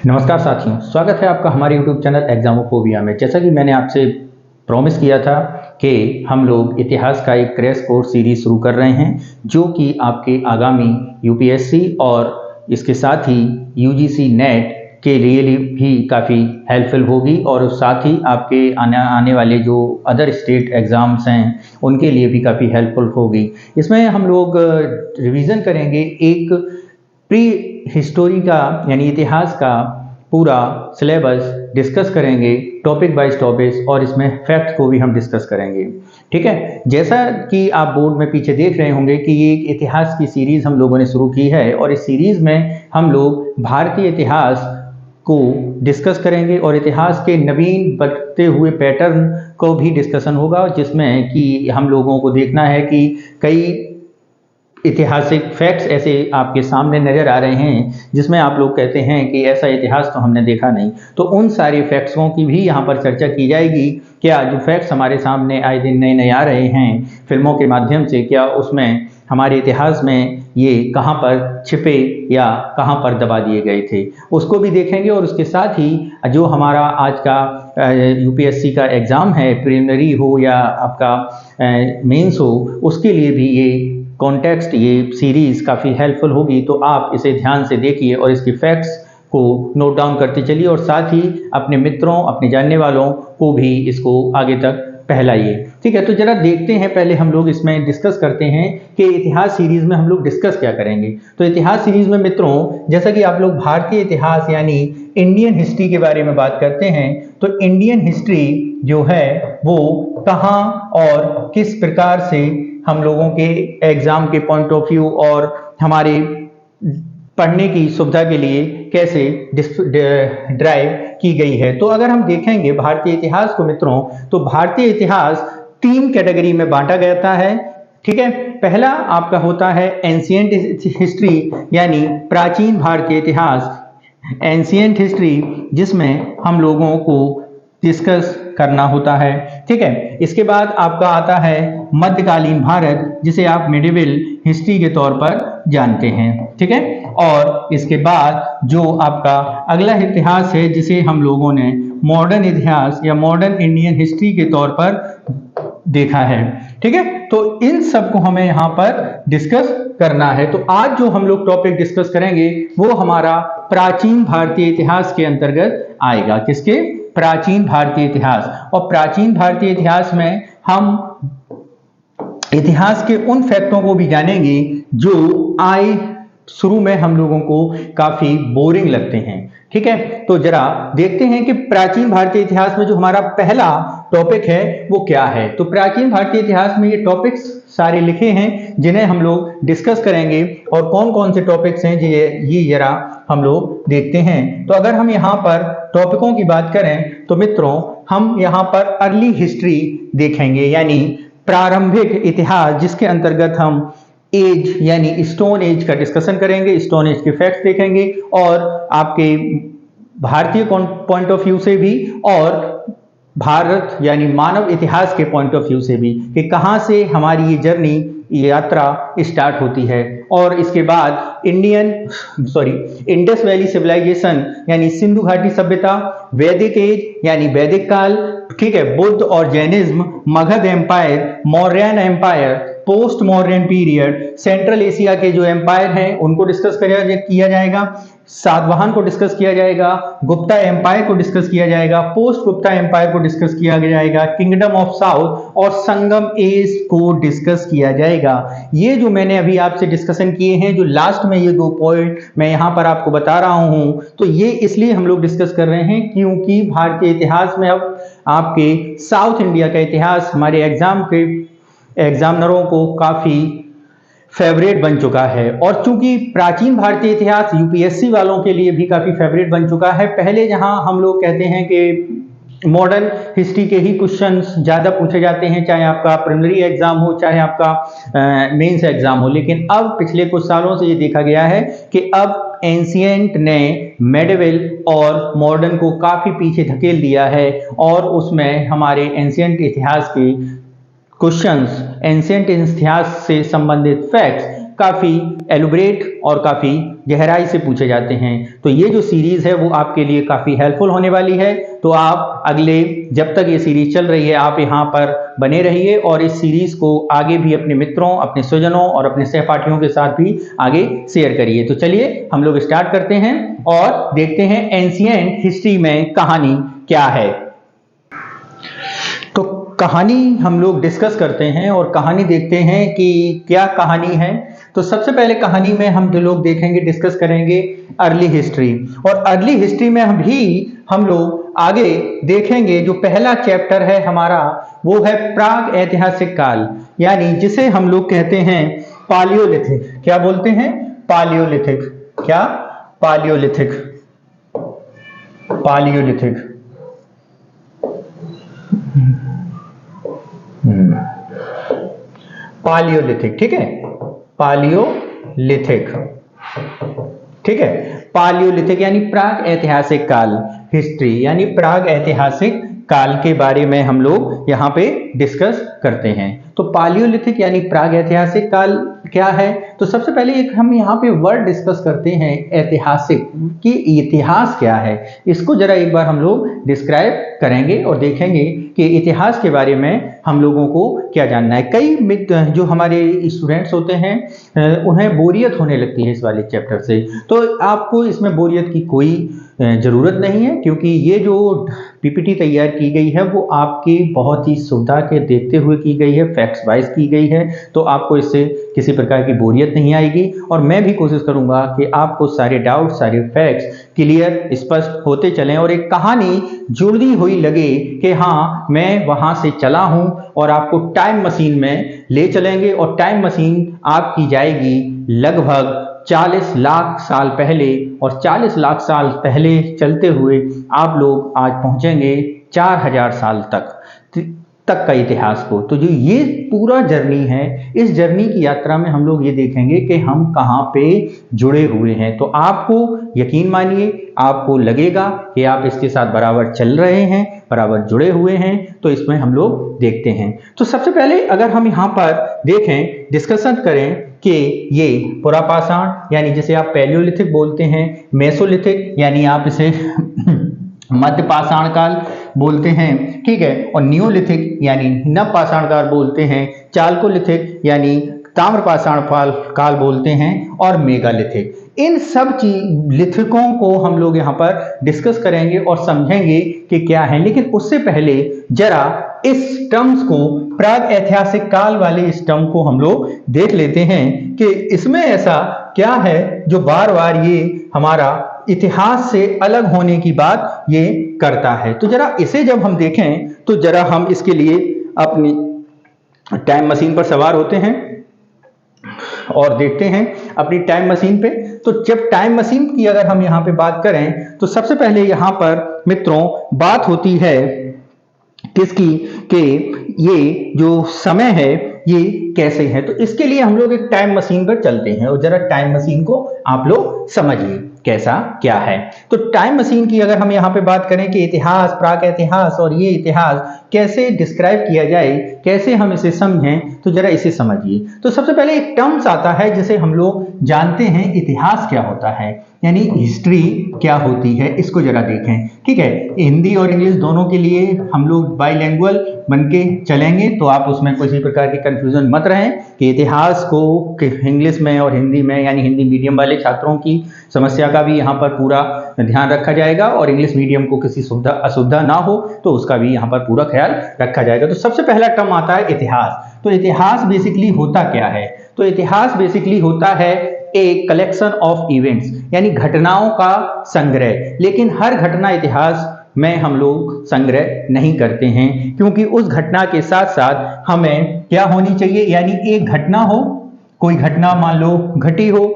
नमस्कार साथियों, स्वागत है आपका हमारे YouTube चैनल एग्जामोफोबिया में। जैसा कि मैंने आपसे प्रॉमिस किया था कि हम लोग इतिहास का एक क्रैश कोर्स सीरीज शुरू कर रहे हैं, जो कि आपके आगामी यूपीएससी और इसके साथ ही यूजीसी नेट के लिए भी काफ़ी हेल्पफुल होगी और साथ ही आपके आने वाले जो अदर स्टेट एग्ज़ाम्स हैं उनके लिए भी काफ़ी हेल्पफुल होगी। इसमें हम लोग रिवीजन करेंगे एक प्री हिस्टोरी का यानी इतिहास का पूरा सिलेबस डिस्कस करेंगे टॉपिक बाय टॉपिक, और इसमें फैक्ट को भी हम डिस्कस करेंगे। ठीक है, जैसा कि आप बोर्ड में पीछे देख रहे होंगे कि ये एक इतिहास की सीरीज हम लोगों ने शुरू की है और इस सीरीज में हम लोग भारतीय इतिहास को डिस्कस करेंगे और इतिहास के नवीन बढ़ते हुए पैटर्न को भी डिस्कशन होगा, जिसमें कि हम लोगों को देखना है कि कई ऐतिहासिक फैक्ट्स ऐसे आपके सामने नज़र आ रहे हैं जिसमें आप लोग कहते हैं कि ऐसा इतिहास तो हमने देखा नहीं। तो उन सारे फैक्ट्सों की भी यहाँ पर चर्चा की जाएगी। क्या जो फैक्ट्स हमारे सामने आए दिन नए नए आ रहे हैं फिल्मों के माध्यम से, क्या उसमें हमारे इतिहास में ये कहाँ पर छिपे या कहाँ पर दबा दिए गए थे, उसको भी देखेंगे। और उसके साथ ही जो हमारा आज का यूपीएससी का एग्ज़ाम है, प्रिलिमिनरी हो या आपका मेंस हो, उसके लिए भी ये कॉन्टेक्स्ट, ये सीरीज़ काफ़ी हेल्पफुल होगी। तो आप इसे ध्यान से देखिए और इसकी फैक्ट्स को नोट डाउन करते चलिए और साथ ही अपने मित्रों, अपने जानने वालों को भी इसको आगे तक फैलाइए। ठीक है, तो जरा देखते हैं, पहले हम लोग इसमें डिस्कस करते हैं कि इतिहास सीरीज़ में हम लोग डिस्कस क्या करेंगे। तो इतिहास सीरीज़ में मित्रों, जैसा कि आप लोग भारतीय इतिहास यानी इंडियन हिस्ट्री के बारे में बात करते हैं, तो इंडियन हिस्ट्री जो है वो कहाँ और किस प्रकार से हम लोगों के एग्ज़ाम के पॉइंट ऑफ व्यू और हमारे पढ़ने की सुविधा के लिए कैसे ड्राइव की गई है। तो अगर हम देखेंगे भारतीय इतिहास को मित्रों, तो भारतीय इतिहास 3 कैटेगरी में बांटा गया है। ठीक है, पहला आपका होता है एंशिएंट हिस्ट्री यानी प्राचीन भारतीय इतिहास, एंशिएंट हिस्ट्री, जिसमें हम लोगों को डिस्कस करना होता है। ठीक है, इसके बाद आपका आता है मध्यकालीन भारत, जिसे आप मिडिवल हिस्ट्री के तौर पर जानते हैं। ठीक है, और इसके बाद जो आपका अगला इतिहास है जिसे हम लोगों ने मॉडर्न इतिहास या मॉडर्न इंडियन हिस्ट्री के तौर पर देखा है। ठीक है, तो इन सब को हमें यहाँ पर डिस्कस करना है। तो आज जो हम लोग टॉपिक डिस्कस करेंगे वो हमारा प्राचीन भारतीय इतिहास के अंतर्गत आएगा। किसके? प्राचीन भारतीय इतिहास। और प्राचीन भारतीय इतिहास में हम इतिहास के उन फैक्टों को भी जानेंगे जो आए शुरू में हम लोगों को काफी बोरिंग लगते हैं। ठीक है, तो जरा देखते हैं कि प्राचीन भारतीय इतिहास में जो हमारा पहला टॉपिक है वो क्या है। तो प्राचीन भारतीय इतिहास में ये टॉपिक्स सारे लिखे हैं जिन्हें हम लोग डिस्कस करेंगे, और कौन कौन से टॉपिक्स हैं ये जरा हम लोग देखते हैं। तो अगर हम यहाँ पर टॉपिकों की बात करें तो मित्रों, हम यहाँ पर अर्ली हिस्ट्री देखेंगे यानी प्रारंभिक इतिहास, जिसके अंतर्गत हम एज यानी स्टोन एज का डिस्कशन करेंगे, स्टोन एज के फैक्ट्स देखेंगे और आपके भारतीय पॉइंट ऑफ व्यू से भी और भारत यानी मानव इतिहास के पॉइंट ऑफ व्यू से भी कि कहाँ से हमारी ये जर्नी, यात्रा स्टार्ट होती है। और इसके बाद इंडस वैली सिविलाइजेशन यानी सिंधु घाटी सभ्यता, वैदिक एज यानी वैदिक काल, ठीक है, बुद्ध और Jainism, Magadha empire, Mauryan empire, post modern period, central Asia के जो एम्पायर हैं उनको डिस्कस किया जाएगा, सातवाहन को डिस्कस किया जाएगा, गुप्ता एम्पायर को डिस्कस किया जाएगा, पोस्ट गुप्ता एम्पायर को डिस्कस किया जाएगा, किंगडम ऑफ साउथ और संगम एज को डिस्कस किया जाएगा। ये जो मैंने अभी आपसे डिस्कशन किए हैं, जो लास्ट में ये 2 पॉइंट मैं यहाँ पर आपको बता रहा हूँ, तो ये इसलिए हम लोग डिस्कस कर रहे हैं क्योंकि भारतीय इतिहास में अब आपके साउथ इंडिया का इतिहास हमारे एग्जाम के एग्जामिनरों को काफी फेवरेट बन चुका है। और चूंकि प्राचीन भारतीय इतिहास यूपीएससी वालों के लिए भी काफी फेवरेट बन चुका है, पहले जहां हम लोग कहते हैं कि मॉडर्न हिस्ट्री के ही क्वेश्चंस ज्यादा पूछे जाते हैं, चाहे आपका प्रिलिमिनरी एग्जाम हो चाहे आपका मेंस एग्जाम हो, लेकिन अब पिछले कुछ सालों से ये देखा गया है कि अब एंशिएंट ने मेडिवल और मॉडर्न को काफी पीछे धकेल दिया है और उसमें हमारे एंशिएंट इतिहास के क्वेश्चंस, एंशिएंट इतिहास से संबंधित फैक्ट्स काफ़ी एलुब्रेट और काफ़ी गहराई से पूछे जाते हैं। तो ये जो सीरीज़ है वो आपके लिए काफ़ी हेल्पफुल होने वाली है। तो आप अगले जब तक ये सीरीज़ चल रही है आप यहाँ पर बने रहिए और इस सीरीज़ को आगे भी अपने मित्रों, अपने स्वजनों और अपने सहपाठियों के साथ भी आगे शेयर करिए। तो चलिए हम लोग स्टार्ट करते हैं और देखते हैं एंशिएंट हिस्ट्री में कहानी क्या है। तो कहानी हम लोग डिस्कस करते हैं और कहानी देखते हैं कि क्या कहानी है। तो सबसे पहले कहानी में हम जो लोग देखेंगे, डिस्कस करेंगे अर्ली हिस्ट्री, और अर्ली हिस्ट्री में हम लोग आगे देखेंगे जो पहला चैप्टर है हमारा वो है प्राग ऐतिहासिक काल, यानी जिसे हम लोग कहते हैं पालियोलिथिक। क्या बोलते हैं? पालियोलिथिक। क्या? पालियोलिथिक। पालियोलिथिक। पालियोलिथिक, ठीक है, पालियोलिथिक, ठीक है। पालियोलिथिक यानी प्राग ऐतिहासिक काल, हिस्ट्री यानी प्राग ऐतिहासिक काल के बारे में हम लोग यहाँ पे डिस्कस करते हैं। तो पालियोलिथिक यानी प्राग ऐतिहासिक काल क्या है? तो सबसे पहले एक हम यहाँ पे वर्ड डिस्कस करते हैं ऐतिहासिक, कि इतिहास क्या है, इसको जरा एक बार हम लोग डिस्क्राइब करेंगे और देखेंगे कि इतिहास के बारे में हम लोगों को क्या जानना है। कई जो हमारे स्टूडेंट्स होते हैं उन्हें बोरियत होने लगती है इस वाले चैप्टर से, तो आपको इसमें बोरियत की कोई ज़रूरत नहीं है, क्योंकि ये जो पीपीटी तैयार की गई है वो आपकी बहुत ही सुविधा के देखते हुए की गई है, फैक्ट्स वाइज की गई है, तो आपको इससे किसी प्रकार की बोरियत नहीं आएगी। और मैं भी कोशिश करूंगा कि आपको सारे डाउट, सारे फैक्ट्स क्लियर, स्पष्ट होते चलें और एक कहानी जुड़ी हुई लगे कि हाँ मैं वहाँ से चला हूँ, और आपको टाइम मशीन में ले चलेंगे और टाइम मशीन आपकी जाएगी लगभग 40 लाख साल पहले, और 40 लाख साल पहले चलते हुए आप लोग आज पहुंचेंगे 4000 साल तक का इतिहास को। तो जो ये पूरा जर्नी है, इस जर्नी की यात्रा में हम लोग ये देखेंगे कि हम कहाँ पे जुड़े हुए हैं। तो आपको यकीन मानिए, आपको लगेगा कि आप इसके साथ बराबर चल रहे हैं, बराबर जुड़े हुए हैं। तो इसमें हम लोग देखते हैं। तो सबसे पहले अगर हम यहाँ पर देखें, डिस्कशन करें कि ये पुरापाषाण यानी जिसे आप पैलियोलिथिक बोलते हैं, मेसोलिथिक यानी आप इसे मध्य पाषाण काल बोलते हैं, ठीक है, और नियोलिथिक यानी नव पाषाण काल बोलते हैं, चाल्कोलिथिक यानी ताम्र पाषाण काल बोलते हैं, और मेगालिथिक। इन सब लिथिकों को हम लोग यहाँ पर डिस्कस करेंगे और समझेंगे कि क्या है। लेकिन उससे पहले जरा इस टर्म्स को, प्राग ऐतिहासिक काल वाले इस टर्म को हम लोग देख लेते हैं कि इसमें ऐसा क्या है जो बार बार ये हमारा इतिहास से अलग होने की बात ये करता है। तो जरा इसे जब हम देखें तो जरा हम इसके लिए अपनी टाइम मशीन पर सवार होते हैं और देखते हैं अपनी टाइम मशीन पे। तो जब टाइम मशीन की अगर हम यहाँ पे बात करें तो सबसे पहले यहाँ पर मित्रों बात होती है किसकी, कि ये जो समय है ये कैसे है। तो इसके लिए हम लोग एक टाइम मशीन पर चलते हैं और जरा टाइम मशीन को आप लोग समझिए कैसा क्या है। तो टाइम मशीन की अगर हम यहाँ पे बात करें कि इतिहास, प्राक इतिहास और ये इतिहास कैसे डिस्क्राइब किया जाए, कैसे हम इसे समझें, तो जरा इसे समझिए। तो सबसे पहले एक टर्म्स आता है जिसे हम लोग जानते हैं इतिहास क्या होता है, यानी हिस्ट्री क्या होती है, इसको जरा देखें, ठीक है। हिंदी और इंग्लिश दोनों के लिए हम लोग बाइलिंगुअल बन के चलेंगे, तो आप उसमें किसी प्रकार की कंफ्यूजन मत रहें कि इतिहास को इंग्लिश में और हिंदी में, यानी हिंदी मीडियम वाले छात्रों की समस्या का भी यहाँ पर पूरा ध्यान रखा जाएगा और इंग्लिश मीडियम को किसी असुविधा ना हो तो उसका भी यहाँ पर पूरा ख्याल रखा जाएगा। तो सबसे पहला टर्म आता है इतिहास। तो इतिहास बेसिकली होता क्या है? तो इतिहास बेसिकली होता है एक कलेक्शन ऑफ इवेंट्स, यानी घटनाओं का संग्रह। लेकिन हर घटना इतिहास में हम लोग संग्रह नहीं करते हैं, क्योंकि उस घटना के साथ साथ हमें क्या होनी चाहिए, यानी एक घटना हो, कोई घटना मान लो घटी हो,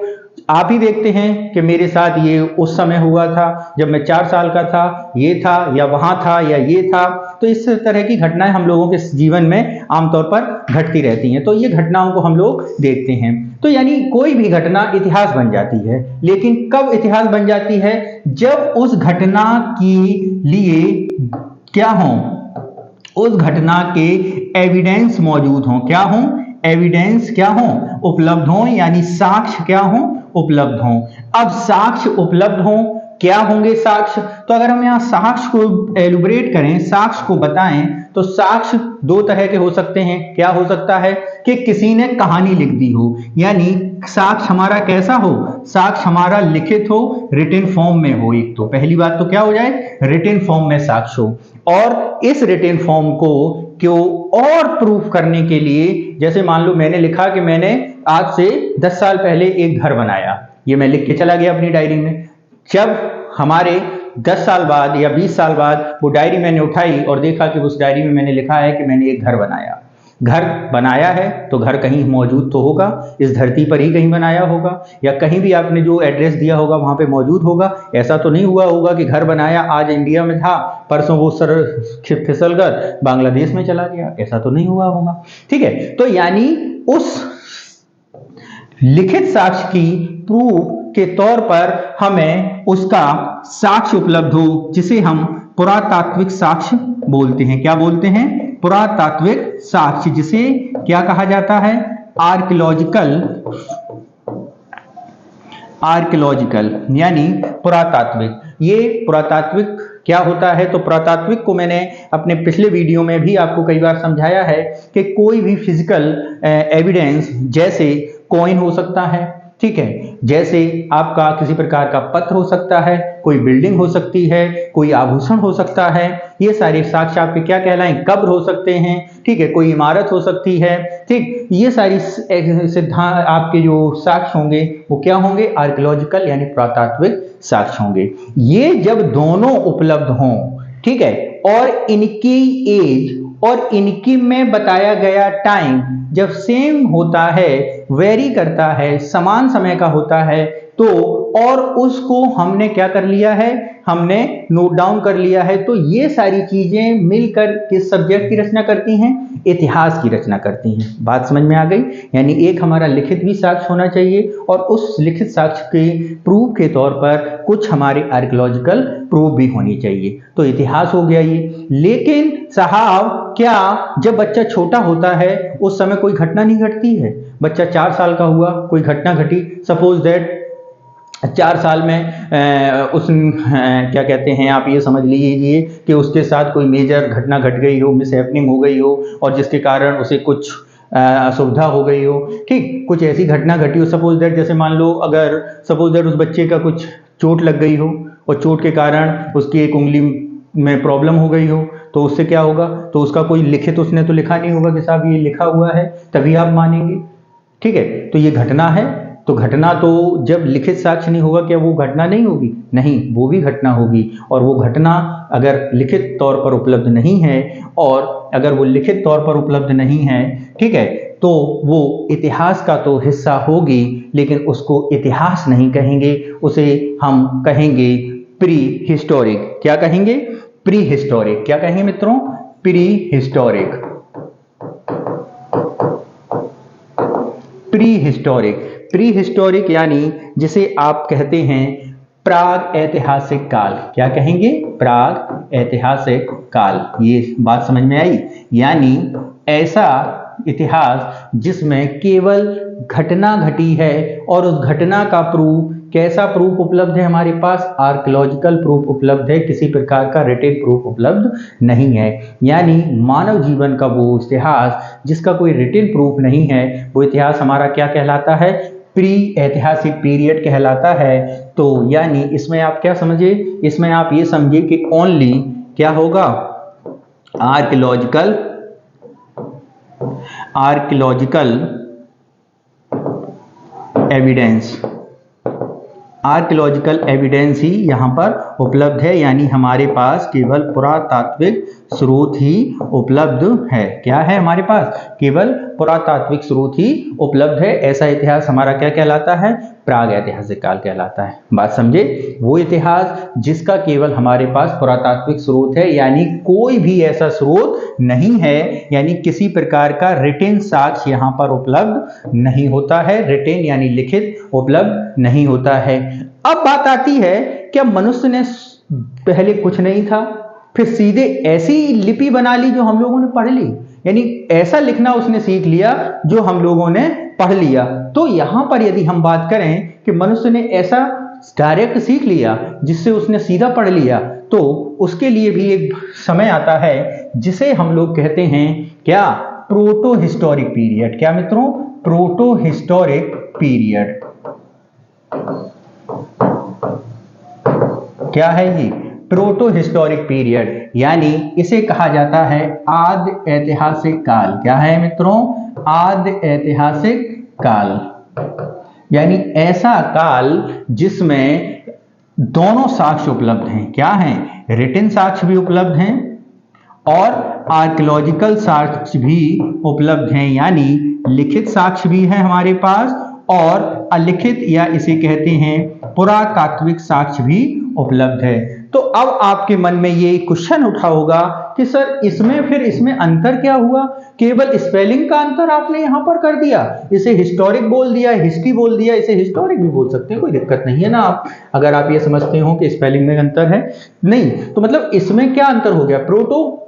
आप ही देखते हैं कि मेरे साथ ये उस समय हुआ था जब मैं 4 साल का था, ये था या वहां था या ये था। तो इस तरह की घटनाएं हम लोगों के जीवन में आमतौर पर घटती रहती हैं, तो ये घटनाओं को हम लोग देखते हैं। तो यानी कोई भी घटना इतिहास बन जाती है, लेकिन कब इतिहास बन जाती है? जब उस घटना के लिए क्या हो, उस घटना के एविडेंस मौजूद हों। क्या हों? एविडेंस क्या हो, उपलब्ध हो, यानी साक्ष्य क्या हो, उपलब्ध हो। अब साक्ष्य उपलब्ध हो, क्या होंगे साक्ष्य? तो अगर हम यहाँ साक्ष्य को एलुबरेट करें, साक्ष्य को बताएं, तो साक्ष्य दो तरह के हो सकते हैं। क्या हो सकता है कि किसी ने कहानी लिख दी हो, यानी साक्ष्य हमारा कैसा हो, साक्ष्य हमारा लिखित हो, रिटन फॉर्म में हो। एक तो पहली बात तो क्या हो जाए, रिटन फॉर्म में साक्ष्य हो, और इस रिटन फॉर्म को क्यों और प्रूफ करने के लिए, जैसे मान लो मैंने लिखा कि मैंने आज से 10 साल पहले एक घर बनाया, ये मैं लिख के चला गया अपनी डायरी में। जब हमारे 10 साल बाद या 20 साल बाद वो डायरी मैंने उठाई और देखा कि उस डायरी में मैंने लिखा है कि मैंने एक घर बनाया। घर बनाया है तो घर कहीं मौजूद तो होगा, इस धरती पर ही कहीं बनाया होगा, या कहीं भी आपने जो एड्रेस दिया होगा वहां पे मौजूद होगा। ऐसा तो नहीं हुआ होगा कि घर बनाया आज इंडिया में था, परसों वो सर फिसल कर बांग्लादेश में चला गया, ऐसा तो नहीं हुआ होगा। ठीक है, तो यानी उस लिखित साक्ष्य की प्रूफ के तौर पर हमें उसका साक्ष्य उपलब्ध हो, जिसे हम पुरातात्विक साक्ष्य बोलते हैं। क्या बोलते हैं? पुरातात्विक साक्ष्य, जिसे क्या कहा जाता है, आर्कियोलॉजिकल यानी पुरातात्विक। ये पुरातात्विक क्या होता है? तो पुरातात्विक को मैंने अपने पिछले वीडियो में भी आपको कई बार समझाया है कि कोई भी फिजिकल एविडेंस, जैसे कॉइन हो सकता है, ठीक है, जैसे आपका किसी प्रकार का पत्र हो सकता है, कोई बिल्डिंग हो सकती है, कोई आभूषण हो सकता है, ये सारे साक्ष्य आपके क्या कहलाएं, कब्र हो सकते हैं, ठीक है, कोई इमारत हो सकती है, ठीक, ये सारी सिद्धांत आपके जो साक्ष्य होंगे वो क्या होंगे, आर्कियोलॉजिकल यानी पुरातात्विक साक्ष्य होंगे। ये जब दोनों उपलब्ध हों, ठीक है, और इनकी एज और इनकी में बताया गया टाइम जब सेम होता है, वेरी करता है, समान समय का होता है, तो और उसको हमने क्या कर लिया है, हमने नोट डाउन कर लिया है, तो ये सारी चीजें मिलकर किस सब्जेक्ट की रचना करती हैं, इतिहास की रचना करती हैं। बात समझ में आ गई? यानी एक हमारा लिखित भी साक्ष्य होना चाहिए और उस लिखित साक्ष्य के प्रूफ के तौर पर कुछ हमारे आर्कियोलॉजिकल प्रूफ भी होनी चाहिए। तो इतिहास हो गया ये। लेकिन साहब, क्या जब बच्चा छोटा होता है उस समय कोई घटना नहीं घटती है? बच्चा 4 साल का हुआ, कोई घटना घटी, सपोज दैट 4 साल में क्या कहते हैं, आप ये समझ लीजिए कि उसके साथ कोई मेजर घटना घट गई हो, मिस हैपनिंग हो गई हो, और जिसके कारण उसे कुछ असुविधा हो गई हो, ठीक, कुछ ऐसी घटना घटी हो। सपोज दैट, जैसे मान लो अगर सपोज दैट उस बच्चे का कुछ चोट लग गई हो और चोट के कारण उसकी एक उंगली में प्रॉब्लम हो गई हो, तो उससे क्या होगा, तो उसका कोई लिखित उसने तो लिखा नहीं होगा कि साहब ये लिखा हुआ है, तभी आप मानेंगे, ठीक है, तो ये घटना है। तो घटना तो जब लिखित साक्ष्य नहीं होगा, क्या वो घटना नहीं होगी? नहीं, वो भी घटना होगी। और वो घटना अगर लिखित तौर पर उपलब्ध नहीं है, और अगर वो लिखित तौर पर उपलब्ध नहीं है, ठीक है, तो वो इतिहास का तो हिस्सा होगी, लेकिन उसको इतिहास नहीं कहेंगे, उसे हम कहेंगे प्री हिस्टोरिक। क्या कहेंगे? Pre historic. क्या कहेंगे मित्रों? Pre historic. Pre historic. Pre historic यानी जिसे आप कहते हैं प्राग ऐतिहासिक काल। क्या कहेंगे? प्राग ऐतिहासिक काल। ये बात समझ में आई? यानी ऐसा इतिहास जिसमें केवल घटना घटी है और उस घटना का प्रूफ, कैसा प्रूफ उपलब्ध है हमारे पास? आर्कियोलॉजिकल प्रूफ उपलब्ध है, किसी प्रकार का रिटेन प्रूफ उपलब्ध नहीं है। यानी मानव जीवन का वो इतिहास जिसका कोई रिटेन प्रूफ नहीं है, वो इतिहास हमारा क्या कहलाता है? प्री ऐतिहासिक पीरियड कहलाता है। तो यानी इसमें आप क्या समझे? इसमें आप ये समझे कि ओनली क्या होगा? Archaeological evidence. आर्कियोलॉजिकल एविडेंस ही यहाँ पर उपलब्ध है, यानी हमारे पास केवल पुरातात्विक स्रोत ही उपलब्ध है। क्या है हमारे पास? केवल पुरातात्विक स्रोत ही उपलब्ध है। ऐसा इतिहास हमारा क्या कहलाता है? प्राग ऐतिहासिक काल कहलाता है। बात समझे? वो इतिहास जिसका केवल हमारे पास पुरातात्विक स्रोत है, यानी कोई भी ऐसा स्रोत नहीं है, यानी किसी प्रकार का रिटेन साक्ष्य यहाँ पर उपलब्ध नहीं होता है। रिटेन यानी लिखित उपलब्ध नहीं होता है। अब बात आती है, क्या मनुष्य ने पहले कुछ नहीं था, फिर सीधे ऐसी लिपि बना ली जो हम लोगों ने पढ़ ली? यानी ऐसा लिखना उसने सीख लिया जो हम लोगों ने पढ़ लिया। तो यहां पर यदि हम बात करें कि मनुष्य ने ऐसा डायरेक्ट सीख लिया जिससे उसने सीधा पढ़ लिया, तो उसके लिए भी एक समय आता है जिसे हम लोग कहते हैं क्या, प्रोटो हिस्टोरिक पीरियड। क्या मित्रों, प्रोटो हिस्टोरिक पीरियड। क्या है ये, प्रोटो हिस्टोरिक पीरियड, यानी इसे कहा जाता है आदि ऐतिहासिक काल। क्या है मित्रों, आदि ऐतिहासिक काल, यानी ऐसा काल जिसमें दोनों साक्ष्य उपलब्ध हैं। क्या हैं, रिटन साक्ष्य भी उपलब्ध हैं और आर्कियोलॉजिकल साक्ष्य भी उपलब्ध हैं, यानी लिखित साक्ष्य भी है हमारे पास और अलिखित या इसे कहते हैं पुरातात्विक साक्ष्य भी उपलब्ध है। तो अब आपके मन में ये क्वेश्चन उठा होगा कि सर इसमें अंतर क्या हुआ, केवल स्पेलिंग का अंतर आपने यहां पर कर दिया, इसे हिस्टोरिक बोल दिया, हिस्ट्री बोल दिया, इसे हिस्टोरिक भी बोल सकते हैं, कोई दिक्कत नहीं है ना। आप अगर आप ये समझते हो कि स्पेलिंग में अंतर है, नहीं तो मतलब इसमें क्या अंतर हो गया, प्रोटो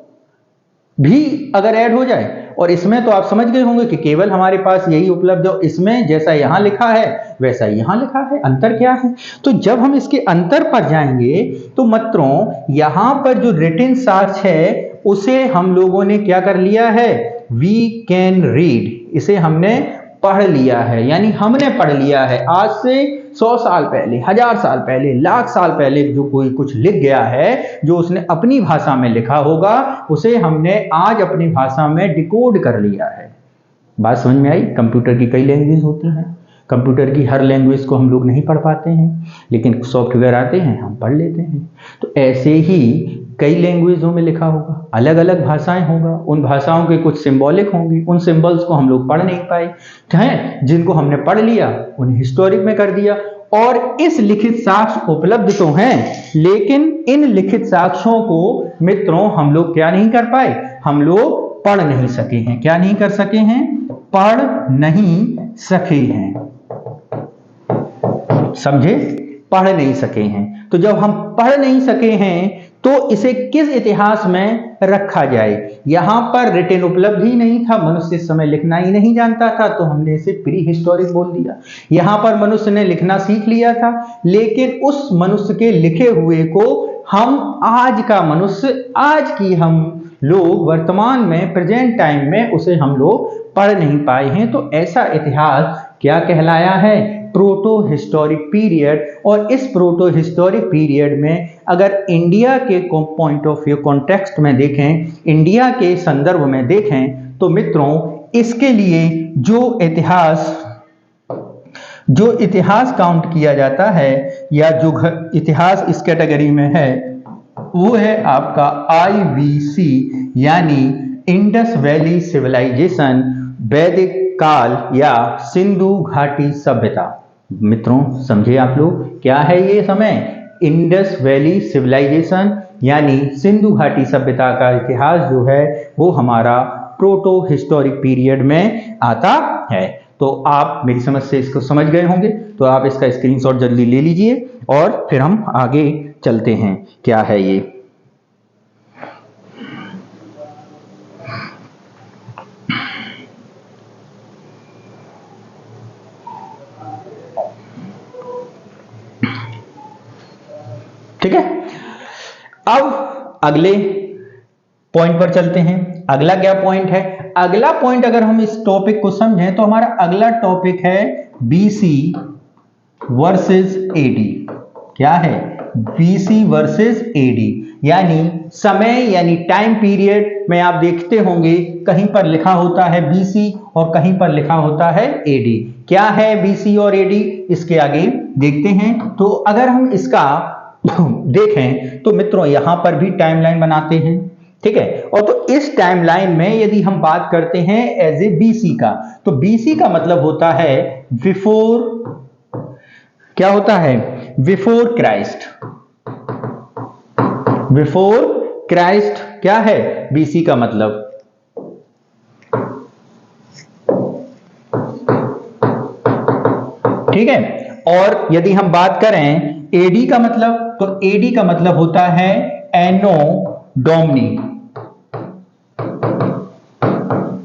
भी अगर ऐड हो जाए, और इसमें तो आप समझ गए होंगे कि केवल हमारे पास यही उपलब्ध है, इसमें जैसा यहां लिखा है वैसा यहां लिखा है, अंतर क्या है। तो जब हम इसके अंतर पर जाएंगे तो मित्रों यहां पर जो रिटन साक्ष्य है उसे हम लोगों ने क्या कर लिया है, वी कैन रीड, इसे हमने पढ़ लिया है, यानी हमने पढ़ लिया है। आज से 100 साल पहले, 1000 साल पहले, लाख साल पहले जो कोई कुछ लिख गया है, जो उसने अपनी भाषा में लिखा होगा, उसे हमने आज अपनी भाषा में डिकोड कर लिया है। बात समझ में आई। कंप्यूटर की कई लैंग्वेज होती हैं, कंप्यूटर की हर लैंग्वेज को हम लोग नहीं पढ़ पाते हैं, लेकिन सॉफ्टवेयर आते हैं हम पढ़ लेते हैं। तो ऐसे ही कई लैंग्वेजों में लिखा होगा, अलग अलग भाषाएं होगा, उन भाषाओं के कुछ सिंबॉलिक होंगी, उन सिंबल्स को हम लोग पढ़ नहीं पाए हैं, जिनको हमने पढ़ लिया उन्हें हिस्टोरिक में कर दिया। और इस लिखित साक्ष्य उपलब्ध तो हैं, लेकिन इन लिखित साक्ष्यों को मित्रों हम लोग क्या नहीं कर पाए, हम लोग पढ़ नहीं सके हैं। क्या नहीं कर सके हैं, पढ़ नहीं सके हैं, समझे, पढ़ नहीं सके हैं। तो जब हम पढ़ नहीं सके हैं तो इसे किस इतिहास में रखा जाए। यहां पर रिटन उपलब्ध ही नहीं था, मनुष्य इस समय लिखना ही नहीं जानता था, तो हमने इसे प्री हिस्टोरिक बोल दिया। यहां पर मनुष्य ने लिखना सीख लिया था, लेकिन उस मनुष्य के लिखे हुए को हम आज का मनुष्य, आज की हम लोग वर्तमान में, प्रेजेंट टाइम में उसे हम लोग पढ़ नहीं पाए हैं। तो ऐसा इतिहास क्या कहलाया है, प्रोटो हिस्टोरिक पीरियड। और इस प्रोटो हिस्टोरिक पीरियड में अगर इंडिया के पॉइंट ऑफ व्यू, कॉन्टेक्स्ट में देखें, इंडिया के संदर्भ में देखें, तो मित्रों इसके लिए जो इतिहास काउंट किया जाता है, या जो इतिहास इस कैटेगरी में है, वो है आपका IVC, यानी इंडस वैली सिविलाइजेशन, वैदिक काल या सिंधु घाटी सभ्यता। मित्रों समझे आप लोग, क्या है ये समय, इंडस वैली सिविलाइजेशन यानी सिंधु घाटी सभ्यता का इतिहास जो है वो हमारा प्रोटो हिस्टोरिक पीरियड में आता है। तो आप मेरी समझ से इसको समझ गए होंगे, तो आप इसका स्क्रीनशॉट जल्दी ले लीजिए और फिर हम आगे चलते हैं। क्या है ये, ठीक है। अब अगले पॉइंट पर चलते हैं। अगला क्या पॉइंट है, अगला पॉइंट अगर हम इस टॉपिक को समझें तो हमारा अगला टॉपिक है BC वर्सेस AD। क्या है, BC वर्सेस AD, यानी समय, यानी टाइम पीरियड में आप देखते होंगे कहीं पर लिखा होता है BC और कहीं पर लिखा होता है AD। क्या है BC और AD, इसके आगे देखते हैं। तो अगर हम इसका देखें तो मित्रों यहां पर भी टाइमलाइन बनाते हैं, ठीक है। और तो इस टाइमलाइन में यदि हम बात करते हैं एज ए BC का, तो BC का मतलब होता है बिफोर, क्या होता है, बिफोर क्राइस्ट। बिफोर क्राइस्ट क्या है BC का मतलब, ठीक है। और यदि हम बात करें AD का मतलब, तो AD का मतलब होता है एनो डोमिनी।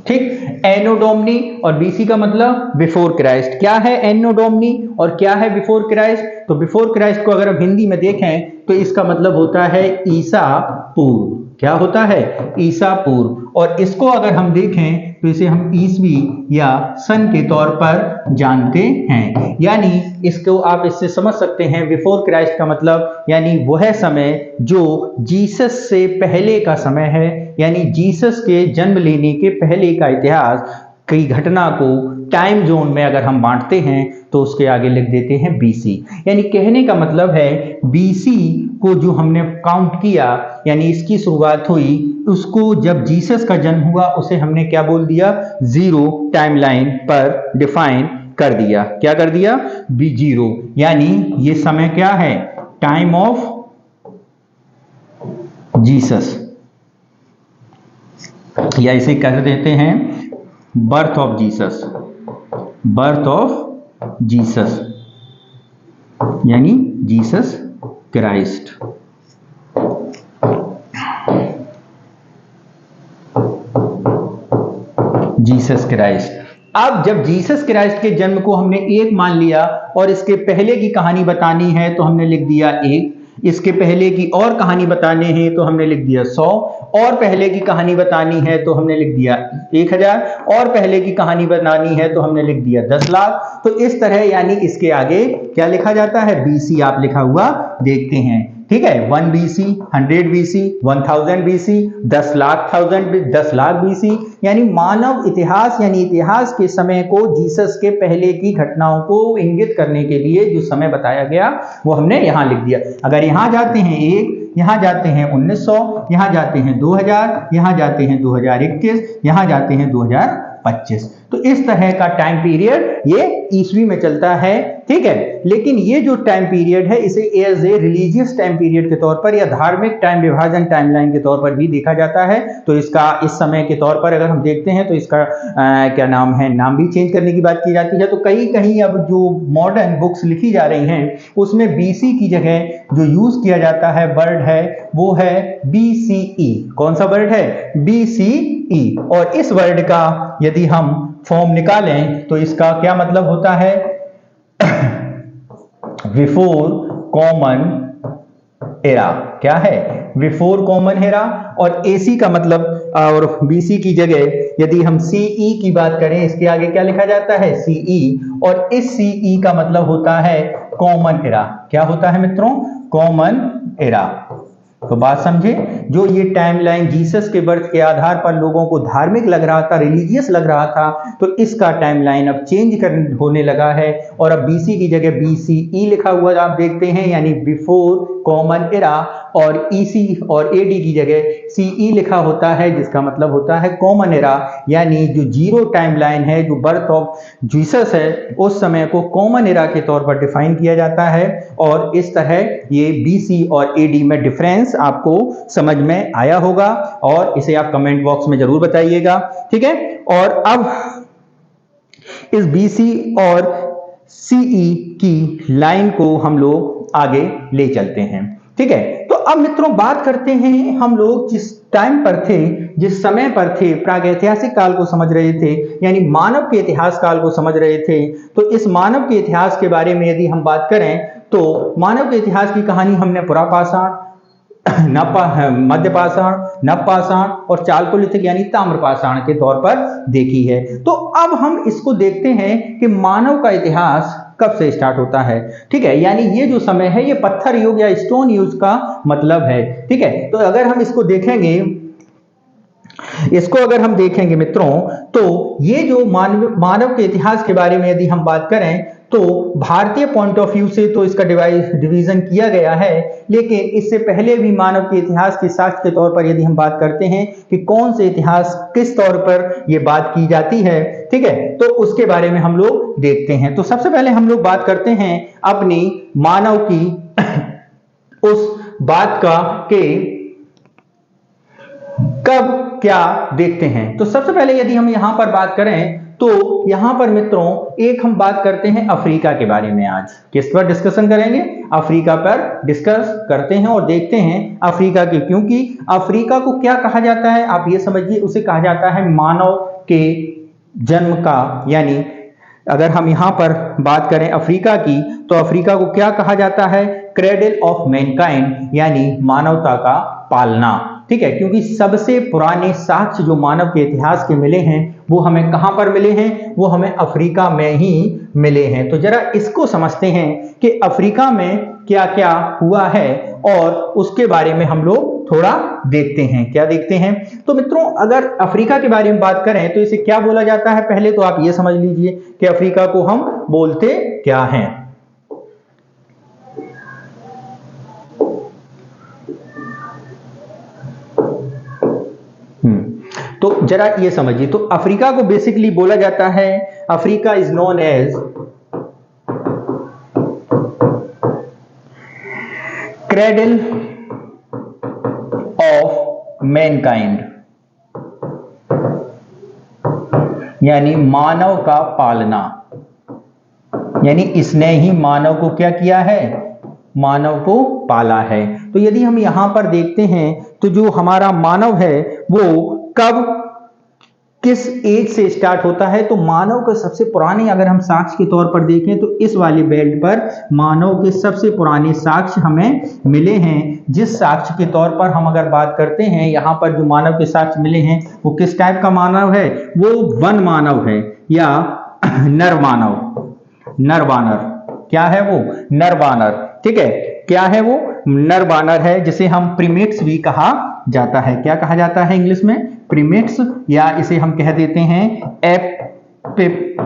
ठीक। एनो डोमिनी और बीसी का मतलब बिफोर क्राइस्ट। क्या है एनो डोमिनी और क्या है बिफोर क्राइस्ट? तो बिफोर क्राइस्ट को अगर हम हिंदी में देखें तो इसका मतलब होता है ईसा पूर्व। क्या होता है? ईसा पूर्व। और इसको अगर हम देखें तो इसे हम ईसवी या सन के तौर पर जानते हैं। यानी इसको आप इससे समझ सकते हैं बिफोर क्राइस्ट का मतलब यानी वह समय जो जीसस से पहले का समय है, यानी जीसस के जन्म लेने के पहले का इतिहास की घटना को टाइम जोन में अगर हम बांटते हैं तो उसके आगे लिख देते हैं बीसी। यानी कहने का मतलब है बीसी को जो हमने काउंट किया यानी इसकी शुरुआत हुई, उसको जब जीसस का जन्म हुआ उसे हमने क्या बोल दिया? जीरो टाइमलाइन पर डिफाइन कर दिया। क्या कर दिया? B zero. यानी ये समय क्या है? टाइम ऑफ जीसस, या इसे कह देते हैं birth of Jesus. Birth of Jesus यानी जीसस क्राइस्ट। Jesus Christ. अब जब जीसस क्राइस्ट के जन्म को हमने एक मान लिया और इसके पहले की कहानी बतानी है तो हमने लिख दिया एक, इसके पहले की और कहानी बताने हैं तो हमने लिख दिया 100, और पहले की कहानी बतानी है तो हमने लिख दिया 1000, और पहले की कहानी बतानी है तो हमने लिख दिया 10 लाख। तो इस तरह यानी इसके आगे क्या लिखा जाता है? बीसी आप लिखा हुआ देखते हैं। ठीक है, 1 BC, 100 BC, 1000 BC, 10 lakh BC। यानी मानव इतिहास यानी इतिहास के समय को जीसस के पहले की घटनाओं को इंगित करने के लिए जो समय बताया गया वो हमने यहां लिख दिया। अगर यहां जाते हैं 1, यहां जाते हैं 1900, यहां जाते हैं 2000, यहां जाते हैं 2021, यहां जाते हैं 2025। तो इस तरह का टाइम पीरियड ये ईस्वी में चलता है। ठीक है, लेकिन ये जो टाइम पीरियड है इसे as a religious time period के तौर पर या धार्मिक टाइम विभाजन टाइमलाइन के तौर पर भी देखा जाता है। तो इसका इस समय के तौर पर अगर हम देखते हैं तो इसका क्या नाम है, नाम भी चेंज करने की बात की जाती है। तो कहीं कहीं अब जो मॉडर्न बुक्स लिखी जा रही हैं उसमें बीसी की जगह जो यूज किया जाता है वर्ड है वो है बीसीई। कौन सा वर्ड है? बीसीई। और इस वर्ड का यदि हम फॉर्म निकालें तो इसका क्या मतलब होता है? Before common era. क्या है? Before common era. और एसी का मतलब और बीसी की जगह यदि हम सीई की बात करें इसके आगे क्या लिखा जाता है? सीई। और इस सीई का मतलब होता है कॉमन एरा। क्या होता है मित्रों? Common era. तो बात समझे, जो ये टाइमलाइन जीसस के बर्थ के आधार पर लोगों को धार्मिक लग रहा था, रिलीजियस लग रहा था, तो इसका टाइमलाइन अब चेंज होने लगा है और अब बीसी की जगह बीसीई लिखा हुआ आप देखते हैं, यानी बिफोर कॉमन एरा। और ईसी और एडी की जगह सीई लिखा होता है जिसका मतलब होता है कॉमन एरा। यानी जो जीरो टाइमलाइन है, जो बर्थ ऑफ जीसस है, उस समय को कॉमन एरा के तौर पर डिफाइन किया जाता है। और इस तरह ये बीसी और एडी में डिफरेंस आपको समझ में आया होगा और इसे आप कमेंट बॉक्स में जरूर बताइएगा। ठीक है, और अब इस बीसी और सीई की लाइन को हम लोग आगे ले चलते हैं। ठीक है, तो अब मित्रों बात करते हैं हम लोग जिस टाइम पर थे, जिस समय पर थे, प्रागैतिहासिक काल को समझ रहे थे, यानी मानव के इतिहास काल को समझ रहे थे। तो इस मानव के इतिहास के बारे में यदि हम बात करें तो मानव के इतिहास की कहानी हमने पुरापाषाण, मध्यपाषाण, नवपाषाण और चालकोलिथिक यानी ताम्रपाषाण के तौर पर देखी है। तो अब हम इसको देखते हैं कि मानव का इतिहास कब से स्टार्ट होता है। ठीक है, यानी ये जो समय है ये पत्थर युग या स्टोन युग का मतलब है। ठीक है, तो अगर हम इसको देखेंगे, अगर हम देखेंगे मित्रों, तो ये जो मानव के इतिहास के बारे में यदि हम बात करें तो भारतीय पॉइंट ऑफ व्यू से तो इसका डिवीजन किया गया है, लेकिन इससे पहले भी मानव के इतिहास के साक्ष्य के तौर पर यदि हम बात करते हैं कि कौन से इतिहास किस तौर पर ये बात की जाती है, ठीक है, तो उसके बारे में हम लोग देखते हैं। तो सबसे पहले हम लोग बात करते हैं अपनी मानव की उस बात का कि कब क्या देखते हैं। तो सबसे पहले यदि हम यहां पर बात करें तो यहां पर मित्रों एक हम बात करते हैं अफ्रीका के बारे में। आज किस पर डिस्कशन करेंगे? अफ्रीका पर डिस्कस करते हैं और देखते हैं अफ्रीका की, क्योंकि अफ्रीका को क्या कहा जाता है आप ये समझिए, उसे कहा जाता है मानव के जन्म का, यानी अगर हम यहाँ पर बात करें अफ्रीका की, तो अफ्रीका को क्या कहा जाता है? क्रेडल ऑफ मैनकाइंड, यानी मानवता का पालना। ठीक है, क्योंकि सबसे पुराने साक्ष्य जो मानव के इतिहास के मिले हैं वो हमें कहां पर मिले हैं? वो हमें अफ्रीका में ही मिले हैं। तो जरा इसको समझते हैं कि अफ्रीका में क्या क्या हुआ है और उसके बारे में हम लोग थोड़ा देखते हैं। क्या देखते हैं? तो मित्रों, अगर अफ्रीका के बारे में बात करें तो इसे क्या बोला जाता है? पहले तो आप ये समझ लीजिए कि अफ्रीका को हम बोलते क्या हैं। तो जरा ये समझिए, तो अफ्रीका को बेसिकली बोला जाता है, Africa is known as cradle of mankind, यानी मानव का पालना। यानी इसने ही मानव को क्या किया है? मानव को पाला है। तो यदि हम यहां पर देखते हैं तो जो हमारा मानव है वो कब, किस एज से स्टार्ट होता है? तो मानव के सबसे पुराने अगर हम साक्ष्य के तौर पर देखें तो इस वाले बेल्ट पर मानव के सबसे पुराने साक्ष्य हमें मिले हैं। जिस साक्ष्य के तौर पर हम अगर बात करते हैं, यहाँ पर जो मानव के साक्ष्य मिले हैं वो किस टाइप का मानव है? वो वन मानव है या नर मानव, नर वानर। क्या है वो? नर वानर। ठीक है, क्या है वो? नर वानर है, जिसे हम प्रीमेट्स भी कहा जाता है। क्या कहा जाता है इंग्लिश में? प्रीमेट्स, या इसे हम कह देते हैं एपिप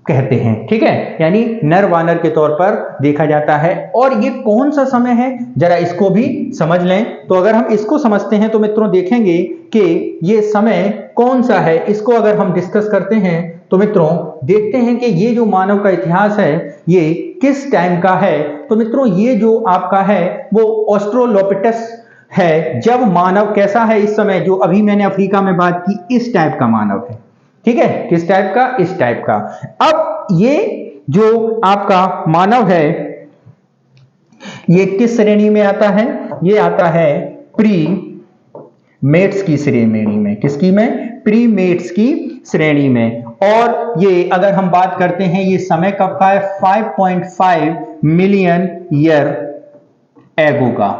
कहते हैं। ठीक है, यानी नर वानर के तौर पर देखा जाता है। और ये कौन सा समय है, जरा इसको भी समझ लें। तो अगर हम इसको समझते हैं तो मित्रों देखेंगे कि ये समय कौन सा है। इसको अगर हम डिस्कस करते हैं तो मित्रों देखते हैं कि ये जो मानव का इतिहास है ये किस टाइम का है। तो मित्रों ये जो आपका है वो ऑस्ट्रोलोपिटस है। जब मानव कैसा है इस समय, जो अभी मैंने अफ्रीका में बात की, इस टाइप का मानव है। ठीक है, किस टाइप का? इस टाइप का। अब ये जो आपका मानव है ये किस श्रेणी में आता है? ये आता है प्रीमेट्स की श्रेणी में। किसकी में? प्रीमेट्स की श्रेणी में। और ये अगर हम बात करते हैं ये समय कब का है? 5.5 मिलियन ईयर एगो का।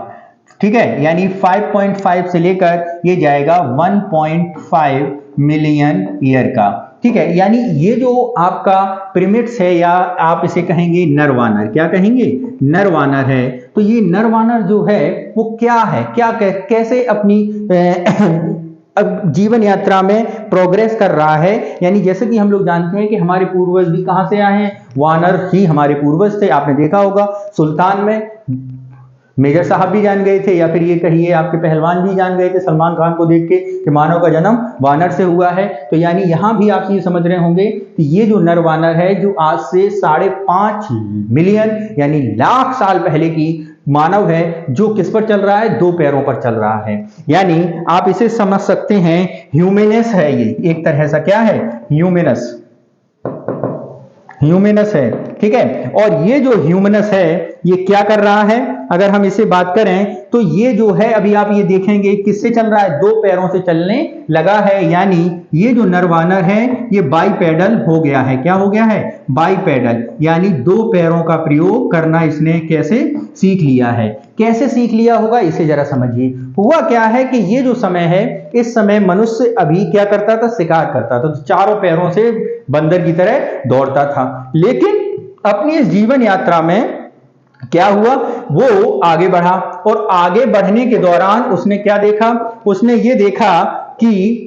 ठीक है, यानी 5.5 से लेकर ये जाएगा 1.5 मिलियन ईयर का। ठीक है, यानी ये जो आपका प्रीमेट्स है, या आप इसे कहेंगे नरवानर। क्या कहेंगे? नरवानर है। तो ये नरवानर जो है वो क्या है, क्या कैसे अपनी अब जीवन यात्रा में प्रोग्रेस कर रहा है। यानी जैसे कि हम लोग जानते हैं कि हमारे पूर्वज भी कहां से आए हैं? वानर ही हमारे पूर्वज थे। आपने देखा होगा सुल्तान में मेजर साहब भी जान गए थे, या फिर ये कहिए आपके पहलवान भी जान गए थे सलमान खान को देख के कि मानव का जन्म वानर से हुआ है। तो यानी यहां भी आप ये समझ रहे होंगे कि ये जो नर वानर है जो आज से 5.5 मिलियन यानी लाख साल पहले की मानव है, जो किस पर चल रहा है? 2 पैरों पर चल रहा है। यानी आप इसे समझ सकते हैं ह्यूमेनस है ये एक तरह से। क्या है? ह्यूमेनस, ह्यूमेनस है। ठीक है, और ये जो ह्यूमेनस है ये क्या कर रहा है? अगर हम इसे बात करें तो ये जो है अभी आप ये देखेंगे किससे चल रहा है? 2 पैरों से चलने लगा है। यानी ये जो नरवानर है ये बाइपेडल हो गया है। क्या हो गया है? बाइपेडल, यानी 2 पैरों का प्रयोग करना इसने कैसे सीख लिया है। कैसे सीख लिया होगा इसे जरा समझिए। हुआ क्या है कि ये जो समय है, इस समय मनुष्य अभी क्या करता था? शिकार करता था। तो 4 पैरों से बंदर की तरह दौड़ता था। लेकिन अपनी इस जीवन यात्रा में क्या हुआ? वो आगे बढ़ा, और आगे बढ़ने के दौरान उसने क्या देखा? उसने ये देखा कि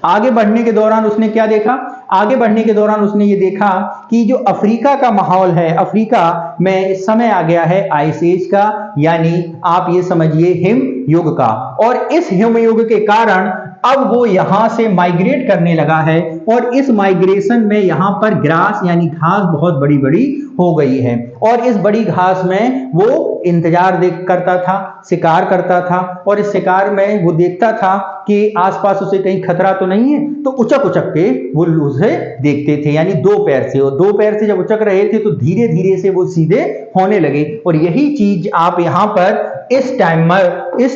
आगे बढ़ने के दौरान उसने क्या देखा? आगे बढ़ने के दौरान उसने ये देखा कि जो अफ्रीका का माहौल है, अफ्रीका में समय आ गया है आइस एज का, यानी आप ये समझिए हिम युग का। और इस हिम युग के कारण अब वो यहां से माइग्रेट करने लगा है, और इस माइग्रेशन में यहां पर ग्रास यानी घास बहुत बड़ी बड़ी हो गई है। और इस बड़ी घास में वो इंतजार देख करता था, शिकार करता था, और इस शिकार में वो देखता था कि आसपास उसे कहीं खतरा तो नहीं है, तो उचक उचक के वो उसे देखते थे। यानी 2 पैर से, और 2 पैर से जब उचक रहे थे तो धीरे धीरे से वो सीधे होने लगे। और यही चीज आप यहां पर इस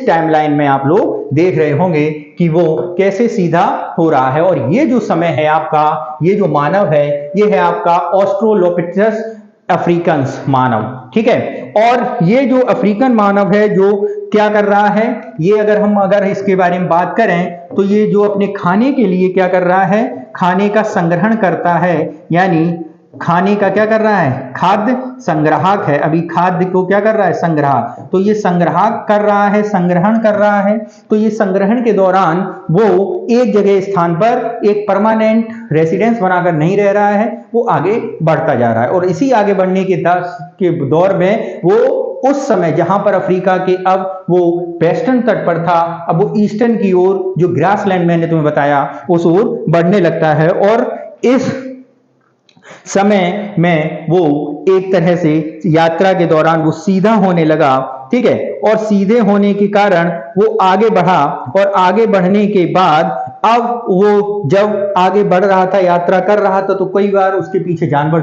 टाइमलाइन में आप लोग देख रहे होंगे कि वो कैसे सीधा हो रहा है। और ये जो समय है आपका, ये जो मानव है, ये है आपका ऑस्ट्रोलोपिथेकस अफ्रीकन्स मानव, ठीक है। और ये जो अफ्रीकन मानव है जो क्या कर रहा है, ये अगर इसके बारे में बात करें तो ये जो अपने खाने के लिए क्या कर रहा है, खाने का संग्रहण करता है, यानी खाने का क्या कर रहा है, खाद्य संग्राहक है। अभी खाद्य को क्या कर रहा है, संग्राहक। तो ये संग्राहक कर रहा है, संग्रहण कर रहा है। तो ये संग्रहण के दौरान वो एक जगह स्थान पर एक परमानेंट रेसिडेंस बनाकर नहीं रह रहा है, वो आगे बढ़ता जा रहा है। और इसी आगे बढ़ने के दौर में वो उस समय जहां पर अफ्रीका के अब वो वेस्टर्न तट पर था, अब वो ईस्टर्न की ओर जो ग्रासलैंड मैंने तुम्हें बताया उस ओर बढ़ने लगता है। और इस समय में वो एक तरह से यात्रा के दौरान वो सीधा होने लगा, ठीक है। और सीधे होने के कारण वो आगे बढ़ा, और आगे बढ़ने के बाद अब वो जब आगे बढ़ रहा था, यात्रा कर रहा था, तो कई बार उसके पीछे जानवर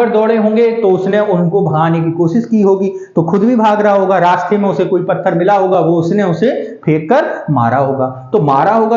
दौड़े होंगे तो उसने उनको भगाने की कोशिश की होगी, तो खुद भी भाग रहा होगा। रास्ते में उसे कोई पत्थर मिला होगा, वो उसने उसे फेंक कर मारा होगा।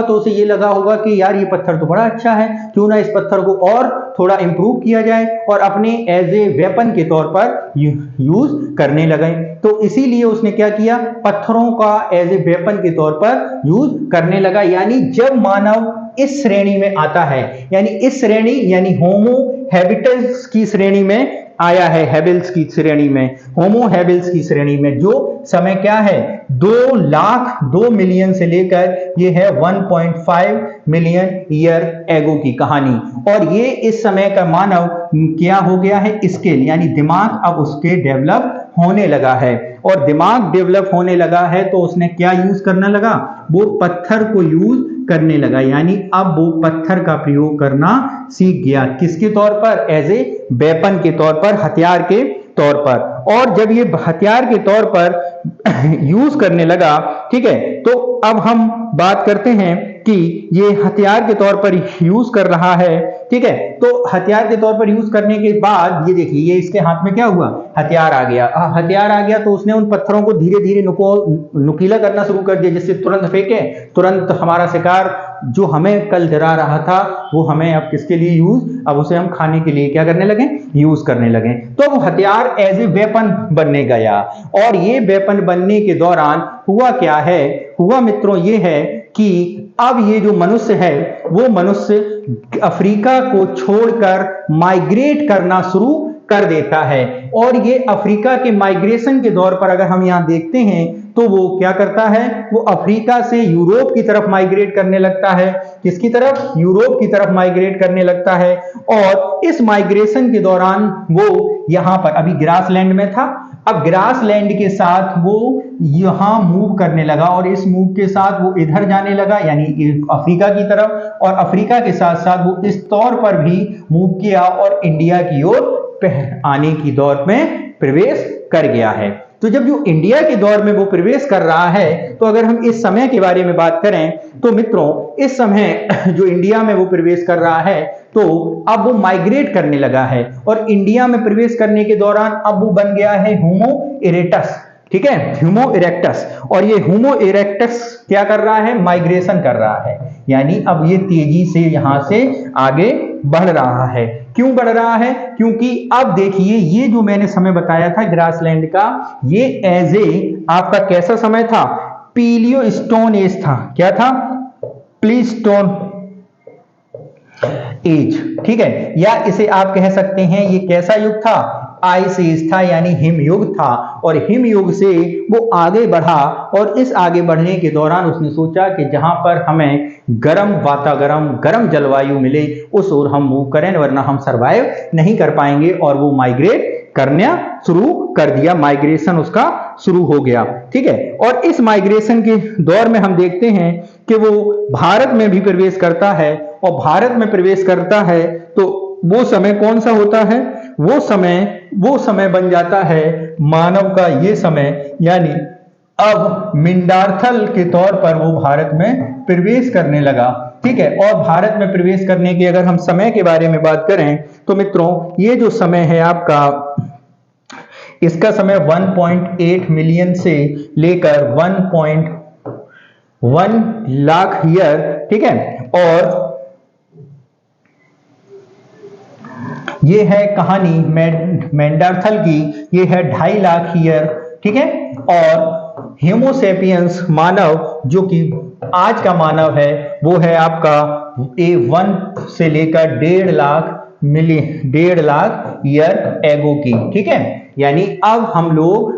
तो उसे ये लगा होगा कि यार ये पत्थर तो बड़ा अच्छा है, क्यों ना इस पत्थर को और थोड़ा इंप्रूव किया जाए और अपने एज ए वेपन के तौर पर यूज करने लगे। तो इसीलिए उसने क्या किया, पत्थरों का एज ए वेपन के तौर पर यूज करने लगा। यानी जब मानव इस श्रेणी में आता है, यानी इस श्रेणी यानी होमो हैबिटस की श्रेणी में आया है, हेबिल्स की श्रेणी में, होमो हेबिल्स की श्रेणी में, जो समय क्या है 2 मिलियन से लेकर ये है 1.5 मिलियन ईयर एगो की कहानी। और ये इस समय का मानव क्या हो गया है, स्केल यानी दिमाग अब उसके डेवलप होने लगा है। और दिमाग डेवलप होने लगा है तो उसने क्या यूज करने लगा, वो पत्थर को यूज करने लगा। यानी अब वो पत्थर का प्रयोग करना सीख गया, किसके तौर पर, एज ए वेपन के तौर पर, हथियार के तौर पर। और जब ये हथियार के तौर पर यूज करने लगा, ठीक है, तो अब हम बात करते हैं कि ये हथियार के तौर पर यूज कर रहा है, ठीक है। तो हथियार के तौर पर यूज करने के बाद ये देखिए, ये इसके हाथ में क्या हुआ, हथियार आ गया। हथियार आ गया तो उसने उन पत्थरों को धीरे धीरे नुकीला करना शुरू कर दिया, जिससे तुरंत फेंके, तुरंत हमारा शिकार जो हमें कल डरा रहा था वो हमें अब किसके लिए यूज, अब उसे हम खाने के लिए क्या करने लगे, यूज करने लगे। तो वो हथियार एज ए वेपन बनने गया। और ये वेपन बनने के दौरान हुआ क्या है, हुआ मित्रों ये है कि अब ये जो मनुष्य है वो मनुष्य अफ्रीका को छोड़कर माइग्रेट करना शुरू कर देता है। और ये अफ्रीका के माइग्रेशन के दौर पर अगर हम यहाँ देखते हैं तो वो क्या करता है, वो अफ्रीका से यूरोप की तरफ माइग्रेट करने लगता है। किसकी तरफ, यूरोप की तरफ माइग्रेट करने लगता है। और इस माइग्रेशन के दौरान वो यहाँ पर अभी ग्रासलैंड में था, अब ग्रासलैंड के साथ वो यहां मूव करने लगा, और इस मूव के साथ वो इधर जाने लगा यानी अफ्रीका की तरफ, और अफ्रीका के साथ साथ वो इस तौर पर भी मूव किया और इंडिया की ओर आने की दौर में प्रवेश कर गया है। तो जब जो इंडिया के दौर में वो प्रवेश कर रहा है, तो अगर हम इस समय के बारे में बात करें तो मित्रों इस समय जो इंडिया में वो प्रवेश कर रहा है, तो अब वो माइग्रेट करने लगा है। और इंडिया में प्रवेश करने के दौरान अब वो बन गया है होमो इरेक्टस, ठीक है, होमो इरेक्टस। और ये होमो इरेक्टस क्या कर रहा है, माइग्रेशन कर रहा है, यानी अब ये तेजी से यहां से आगे बढ़ रहा है। क्यों बढ़ रहा है, क्योंकि अब देखिए ये जो मैंने समय बताया था ग्रासलैंड का, ये एज ए आपका कैसा समय था, पीलियोस्टोन एज था। क्या था, प्लीस्टोन एज, ठीक है। या इसे आप कह सकते हैं ये कैसा युग था, आइस एज था, यानी हिमयुग था। और हिमयुग से वो आगे बढ़ा, और इस आगे बढ़ने के दौरान उसने सोचा कि जहां पर हमें गर्म वातावरण, गर्म जलवायु मिले उस ओर हम मूव करें, वरना हम सरवाइव नहीं कर पाएंगे। और वो माइग्रेट करना शुरू कर दिया, माइग्रेशन उसका शुरू हो गया, ठीक है। और इस माइग्रेशन के दौर में हम देखते हैं कि वो भारत में भी प्रवेश करता है, और भारत में प्रवेश करता है तो वो समय कौन सा होता है, वो समय बन जाता है मानव का ये समय, यानी अब मिंडार्थल के तौर पर वो भारत में प्रवेश करने लगा, ठीक है। और भारत में प्रवेश करने की अगर हम समय के बारे में बात करें तो मित्रों ये जो समय है आपका, इसका समय 1.8 मिलियन से लेकर 1 लाख ईयर, ठीक है। और ये है कहानी नेanderthal की, ये है 2.5 लाख ईयर, ठीक है। और होमोसेपियंस मानव जो कि आज का मानव है वो है आपका 1 से लेकर 1.5 लाख ईयर एगो की, ठीक है। यानी अब हम लोग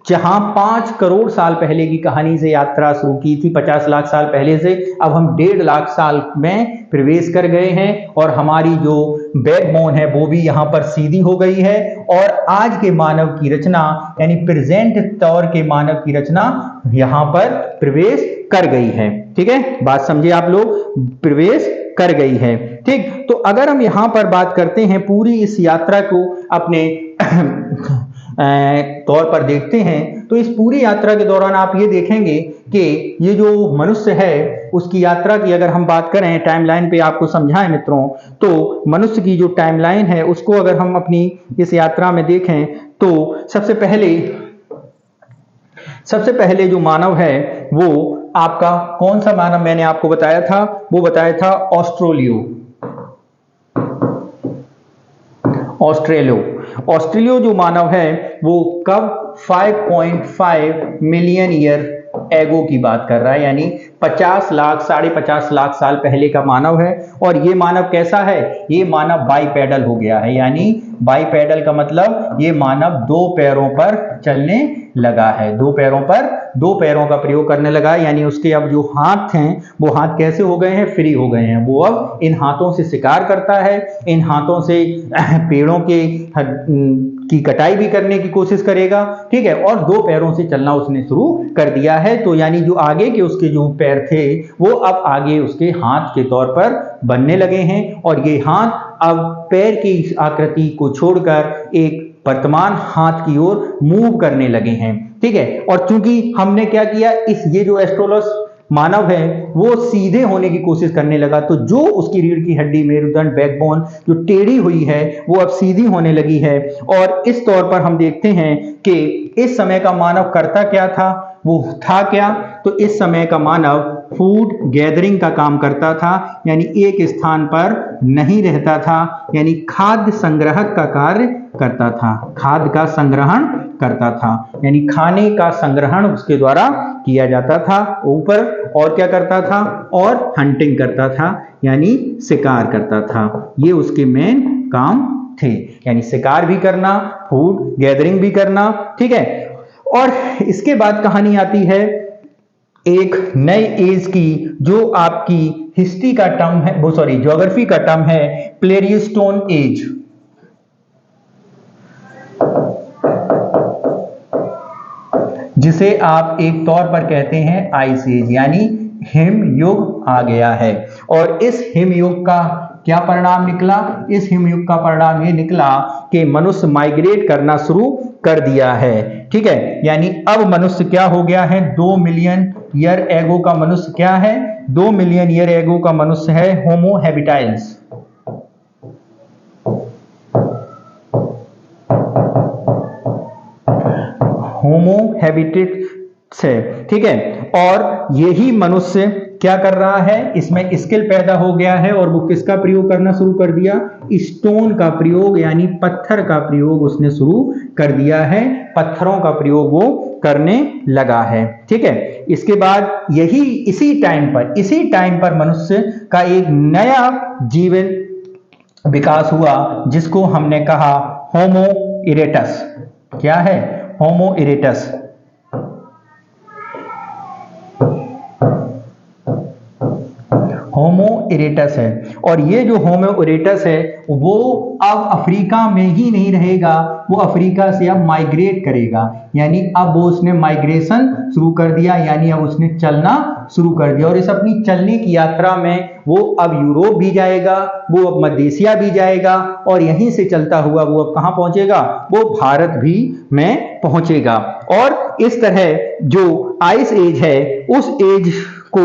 जहां 5 करोड़ साल पहले की कहानी से यात्रा शुरू की थी 50 लाख साल पहले से, अब हम 1.5 लाख साल में प्रवेश कर गए हैं और हमारी जो बैकबोन है वो भी यहां पर सीधी हो गई है और आज के मानव की रचना यानी प्रेजेंट दौर के मानव की रचना यहां पर प्रवेश कर गई है, ठीक है। बात समझे आप लोग, प्रवेश कर गई है, ठीक। तो अगर हम यहां पर बात करते हैं पूरी इस यात्रा को अपने तौर पर देखते हैं, तो इस पूरी यात्रा के दौरान आप ये देखेंगे कि ये जो मनुष्य है उसकी यात्रा की अगर हम बात करें, टाइमलाइन पे आपको समझाएं मित्रों, तो मनुष्य की जो टाइमलाइन है उसको अगर हम अपनी इस यात्रा में देखें तो सबसे पहले जो मानव है वो आपका कौन सा मानव मैंने आपको बताया था, वो बताया था ऑस्ट्रेलियो जो मानव है वो कब 5.5 मिलियन ईयर एगो की बात कर रहा है, यानी 50 लाख 50.5 लाख साल पहले का मानव है। और ये मानव कैसा है, ये मानव बाइपेडल हो गया है, यानी बाइपेडल का मतलब ये मानव 2 पैरों पर चलने लगा है, 2 पैरों का प्रयोग करने लगा है। यानी उसके अब जो हाथ हैं वो हाथ कैसे हो गए हैं, फ्री हो गए हैं। वो अब इन हाथों से शिकार करता है, इन हाथों से पेड़ों की कटाई भी करने की कोशिश करेगा, ठीक है। और 2 पैरों से चलना उसने शुरू कर दिया है। तो यानी जो आगे के उसके जो पैर थे वो अब आगे उसके हाथ के तौर पर बनने लगे हैं और ये हाथ अब पैर की आकृति को छोड़कर एक वर्तमान हाथ की ओर मूव करने लगे हैं, ठीक है। और चूंकि हमने क्या किया, ये जो एस्ट्रोलस मानव है वो सीधे होने की कोशिश करने लगा, तो जो उसकी रीढ़ की हड्डी मेरुदंड बैकबोन जो टेढ़ी हुई है वो अब सीधी होने लगी है। और इस तौर पर हम देखते हैं कि इस समय का मानव करता क्या था, वो था क्या, तो इस समय का मानव फूड गैदरिंग का काम करता था, यानी एक स्थान पर नहीं रहता था, यानी खाद्य संग्रहक का कार्य करता था, खाद्य का संग्रहण करता था, यानी खाने का संग्रहण उसके द्वारा किया जाता था ऊपर। और क्या करता था, और हंटिंग करता था, यानी शिकार करता था। ये उसके मेन काम थे, यानी शिकार भी करना, फूड गैदरिंग भी करना, ठीक है। और इसके बाद कहानी आती है एक नए एज की, जो आपकी हिस्ट्री का टर्म है, वो सॉरी ज्योग्राफी का टर्म है, प्लेरियोस्टोन एज। जिसे आप एक तौर पर कहते हैं आइस एज, यानी हिम युग आ गया है। और इस हिम युग का क्या परिणाम निकला, इस हिम युग का परिणाम ये निकला कि मनुष्य माइग्रेट करना शुरू कर दिया है, ठीक है। यानी अब मनुष्य क्या हो गया है, 2 मिलियन ईयर एगो का मनुष्य क्या है, 2 मिलियन ईयर एगो का मनुष्य है होमो हैबिटाइल्स। होमो हैबिटेट्स है, ठीक है। और यही मनुष्य क्या कर रहा है, इसमें स्किल पैदा हो गया है और वो किसका प्रयोग करना शुरू कर दिया, स्टोन का प्रयोग, यानी पत्थर का प्रयोग उसने शुरू कर दिया है, पत्थरों का प्रयोग वो करने लगा है, ठीक है। इसके बाद इसी टाइम पर मनुष्य का एक नया जीवन विकास हुआ जिसको हमने कहा होमो इरेक्टस। क्या है, होमो इरेक्टस। होमो इरेक्टस है। और ये जो होमो इरेक्टस है वो अब अफ्रीका में ही नहीं रहेगा, वो अफ्रीका से अब माइग्रेट करेगा, यानी अब वो उसने माइग्रेशन शुरू कर दिया, यानी अब उसने चलना शुरू कर दिया। और इस अपनी चलने की यात्रा में वो अब यूरोप भी जाएगा, वो अब मध्य एशिया भी जाएगा और यहीं से चलता हुआ वो अब कहां पहुंचेगा, वो भारत भी में पहुंचेगा। और इस तरह जो आइस एज है उस एज को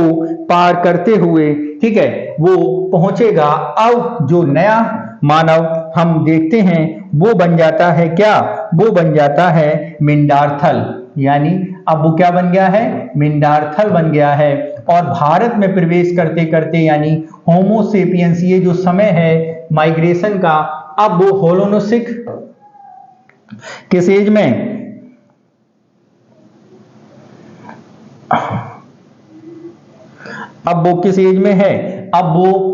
पार करते हुए, ठीक है, वो पहुंचेगा। अब जो नया मानव हम देखते हैं वो बन जाता है क्या, वो बन जाता है निएंडरथल, यानी अब वो क्या बन गया है, निएंडरथल बन गया है। और भारत में प्रवेश करते करते यानी होमो सेपियंस, ये जो समय है माइग्रेशन का, अब वो होलोनेसिक किस एज में, अब वो किस एज में है, अब वो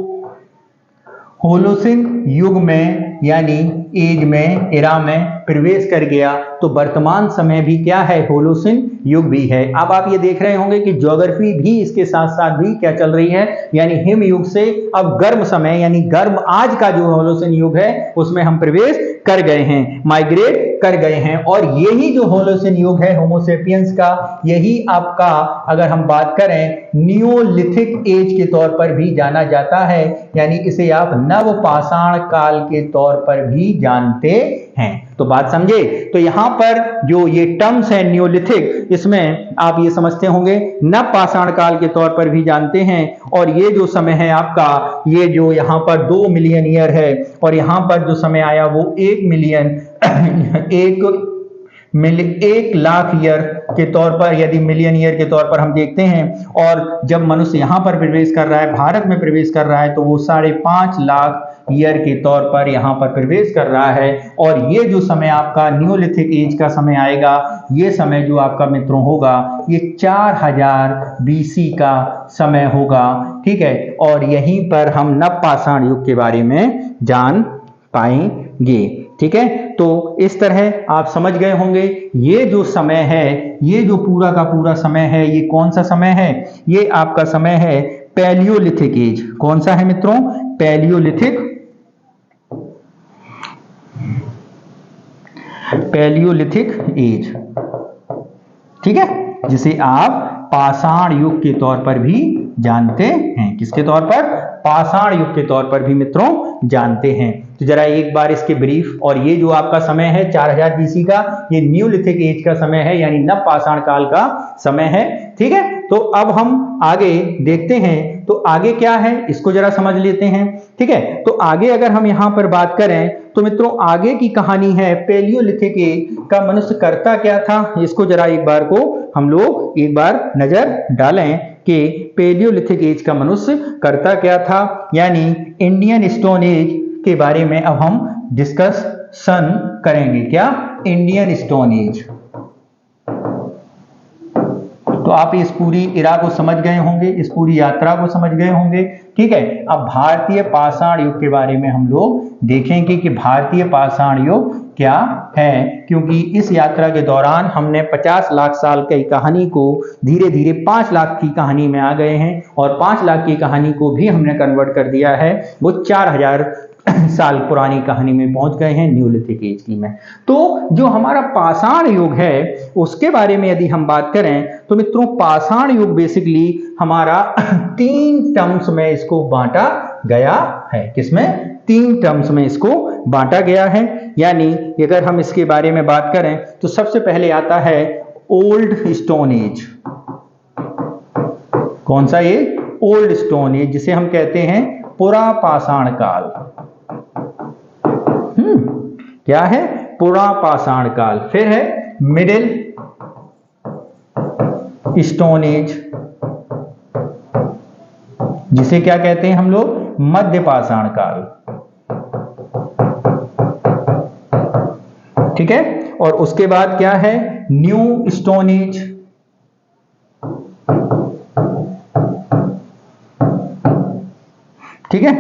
होलोसिन युग में यानी एज में, एरा में प्रवेश कर गया। तो वर्तमान समय भी क्या है, होलोसिन युग भी है। अब आप ये देख रहे होंगे कि ज्योग्राफी भी इसके साथ साथ भी क्या चल रही है, यानी हिम युग से अब गर्म समय यानी गर्म आज का जो होलोसिन युग है उसमें हम प्रवेश कर गए हैं, माइग्रेट कर गए हैं। और यही जो होलोसिन युग है होमो सेपियंस का, यही आपका अगर हम बात करें नियोलिथिक एज के तौर पर भी जाना जाता है, यानी इसे आप नवपाषाण काल के तौर पर भी जानते हैं। तो बात समझे। तो यहां पर जो ये टर्म्स है नियोलिथिक, इसमें आप ये समझते होंगे नवपाषाण काल के तौर पर भी जानते हैं। और ये जो समय है आपका, ये जो यहां पर 2 मिलियन ईयर है और यहां पर जो समय आया वो 1 मिलियन 1 लाख ईयर के तौर पर, यदि मिलियन ईयर के तौर पर हम देखते हैं। और जब मनुष्य यहां पर प्रवेश कर रहा है, भारत में प्रवेश कर रहा है, तो वो 5.5 लाख ईयर के तौर पर यहां पर प्रवेश कर रहा है। और ये जो समय आपका नियोलिथिक एज का समय आएगा, ये समय जो आपका मित्रों होगा ये 4000 बीसी का समय होगा, ठीक है। और यहीं पर हम नवपाषाण युग के बारे में जान पाएंगे, ठीक है। तो इस तरह आप समझ गए होंगे ये जो समय है, ये जो पूरा का पूरा समय है, ये कौन सा समय है, ये आपका समय है पैलियोलिथिक एज। कौन सा है मित्रों, पैलियोलिथिक, पैलियोलिथिक एज, ठीक है, जिसे आप पाषाण युग के तौर पर भी जानते हैं। किसके तौर पर, पाषाण युग के तौर पर भी मित्रों जानते हैं। तो जरा एक बार इसके ब्रीफ, और ये जो आपका समय है 4000 बीसी का, ये न्यूलिथिक एज का समय है, यानी नवपाषाण काल का समय है, ठीक है। तो अब हम आगे देखते हैं, तो आगे क्या है इसको जरा समझ लेते हैं, ठीक है। तो आगे अगर हम यहां पर बात करें तो मित्रों आगे की कहानी है पैलियोलिथिक एज का मनुष्य करता क्या था, इसको जरा एक बार को हम लोग एक बार नजर डालें कि पैलियोलिथिक एज का मनुष्य करता क्या था, यानी इंडियन स्टोन एज के बारे में अब हम डिस्कशन करेंगे। क्या, इंडियन स्टोन एज। तो आप इस पूरी इरा को समझ गए होंगे, इस पूरी यात्रा को समझ गए होंगे, ठीक है। अब भारतीय पाषाण युग के बारे में हम लोग देखेंगे कि भारतीय पाषाण युग क्या है, क्योंकि इस यात्रा के दौरान हमने 50 लाख साल की कहानी को धीरे धीरे 5 लाख की कहानी में आ गए हैं, और 5 लाख की कहानी को भी हमने कन्वर्ट कर दिया है, वो 4000 साल पुरानी कहानी में पहुंच गए हैं न्यूलिथिक एज की में। तो जो हमारा पाषाण युग है उसके बारे में यदि हम बात करें तो मित्रों पाषाण युग बेसिकली हमारा 3 टर्म्स में इसको बांटा गया है। किसमें, 3 टर्म्स में इसको बांटा गया है। यानी अगर हम इसके बारे में बात करें तो सबसे पहले आता है ओल्ड स्टोन एज। कौन सा ये, ओल्ड स्टोन एज, जिसे हम कहते हैं पुरा पाषाण काल। क्या है, पुरा पाषाण काल। फिर है मिडिल स्टोन एज, जिसे क्या कहते हैं हम लोग, मध्य पाषाण काल, ठीक है। और उसके बाद क्या है, न्यू स्टोन एज, ठीक है।